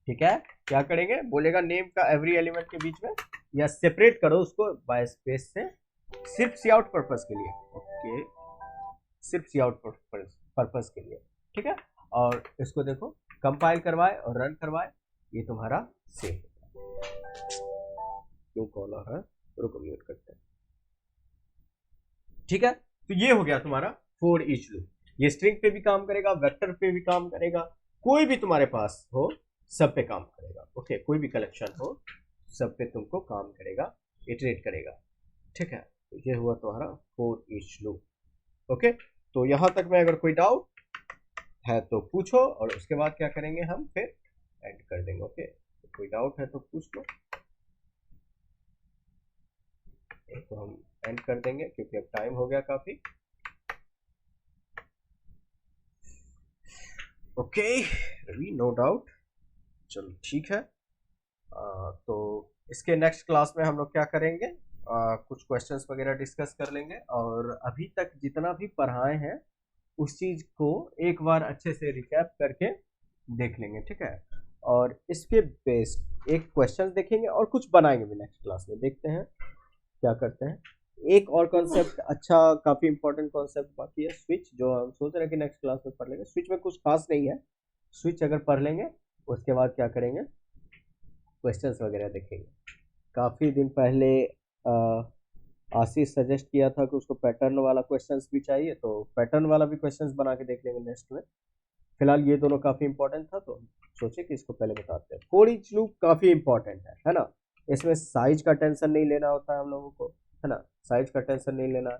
ठीक है, क्या करेंगे, बोलेगा नेम का एवरी एलिमेंट के बीच में, या सेपरेट करो उसको बाय स्पेस से, सिर्फ सी आउट पर्पस के लिए। ओके, सिर्फ सी आउट पर्पस के लिए। ठीक है, और इसको देखो कंपाइल करवाए और रन करवाए, ये तुम्हारा सेव होता है। क्यों कॉल आ रहा है, रुको म्यूट करते हैं। ठीक है, तो ये हो गया तुम्हारा फॉर ईच लूप। ये स्ट्रिंग पे भी काम करेगा, वेक्टर पे भी काम करेगा, कोई भी तुम्हारे पास हो सब पे काम करेगा। ओके, कोई भी कलेक्शन हो सब पे तुमको काम करेगा, इटरेट करेगा। ठीक है, तो ये हुआ तुम्हारा फॉर ईच लूप। ओके, तो यहां तक में अगर कोई डाउट है तो पूछो, और उसके बाद क्या करेंगे हम फिर एंड कर देंगे। ओके, तो कोई डाउट है तो पूछ लो, तो हम एंड कर देंगे क्योंकि अब टाइम हो गया काफी। ओके रवि, नो डाउट, चलो ठीक है। तो इसके नेक्स्ट क्लास में हम लोग क्या करेंगे, कुछ क्वेश्चंस वगैरह डिस्कस कर लेंगे, और अभी तक जितना भी पढ़ाए हैं उस चीज को एक बार अच्छे से रिकैप करके देख लेंगे। ठीक है, और इसके बेस्ड एक क्वेश्चन देखेंगे और कुछ बनाएंगे भी नेक्स्ट क्लास में, देखते हैं क्या करते हैं। एक और कॉन्सेप्ट अच्छा, काफी इंपॉर्टेंट कॉन्सेप्ट बाकी है, स्विच, जो हम सोच रहे हैं कि नेक्स्ट क्लास में पढ़ लेंगे। स्विच में कुछ खास नहीं है, स्विच अगर पढ़ लेंगे उसके बाद क्या करेंगे, क्वेश्चंस वगैरह देखेंगे। काफी दिन पहले आशीष सजेस्ट किया था कि उसको पैटर्न वाला क्वेश्चंस भी चाहिए, तो पैटर्न वाला भी क्वेश्चंस बना के देख लेंगे नेक्स्ट में। फिलहाल ये दोनों काफी इंपॉर्टेंट था, तो सोचे कि इसको पहले बताते हैं। फॉर ईच लूप काफी इंपॉर्टेंट है ना। इसमें साइज का टेंशन नहीं लेना होता है हम लोगों को, है ना, साइज का टेंशन नहीं लेना।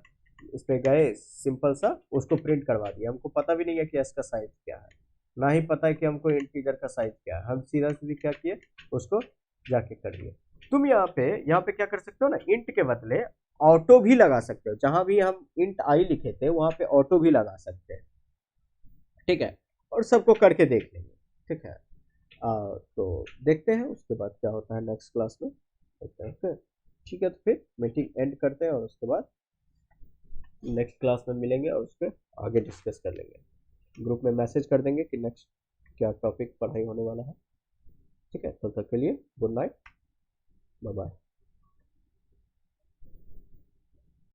इस पे गए, सिंपल सा उसको प्रिंट करवा दिया, हमको पता भी नहीं है कि एस का साइज क्या है, ना ही पता है कि हमको इंटीजर का साइज क्या है, हम सीधा सीधी क्या किए, उसको जाके कर दिए। तुम यहाँ पे क्या कर सकते हो ना, इंट के बदले ऑटो भी लगा सकते हो, जहां भी हम इंट आई लिखे थे वहां पे ऑटो भी लगा सकते हैं। ठीक है, और सबको करके देख लेंगे। ठीक है, तो देखते हैं उसके बाद क्या होता है नेक्स्ट क्लास में। ओके, ठीक है, तो फिर मीटिंग एंड करते हैं और उसके बाद नेक्स्ट क्लास में मिलेंगे और उस पर आगे डिस्कस कर लेंगे। ग्रुप में मैसेज कर देंगे कि नेक्स्ट क्या टॉपिक पढ़ाई होने वाला है। ठीक है, तब तक के लिए गुड नाइट, बाय बाय।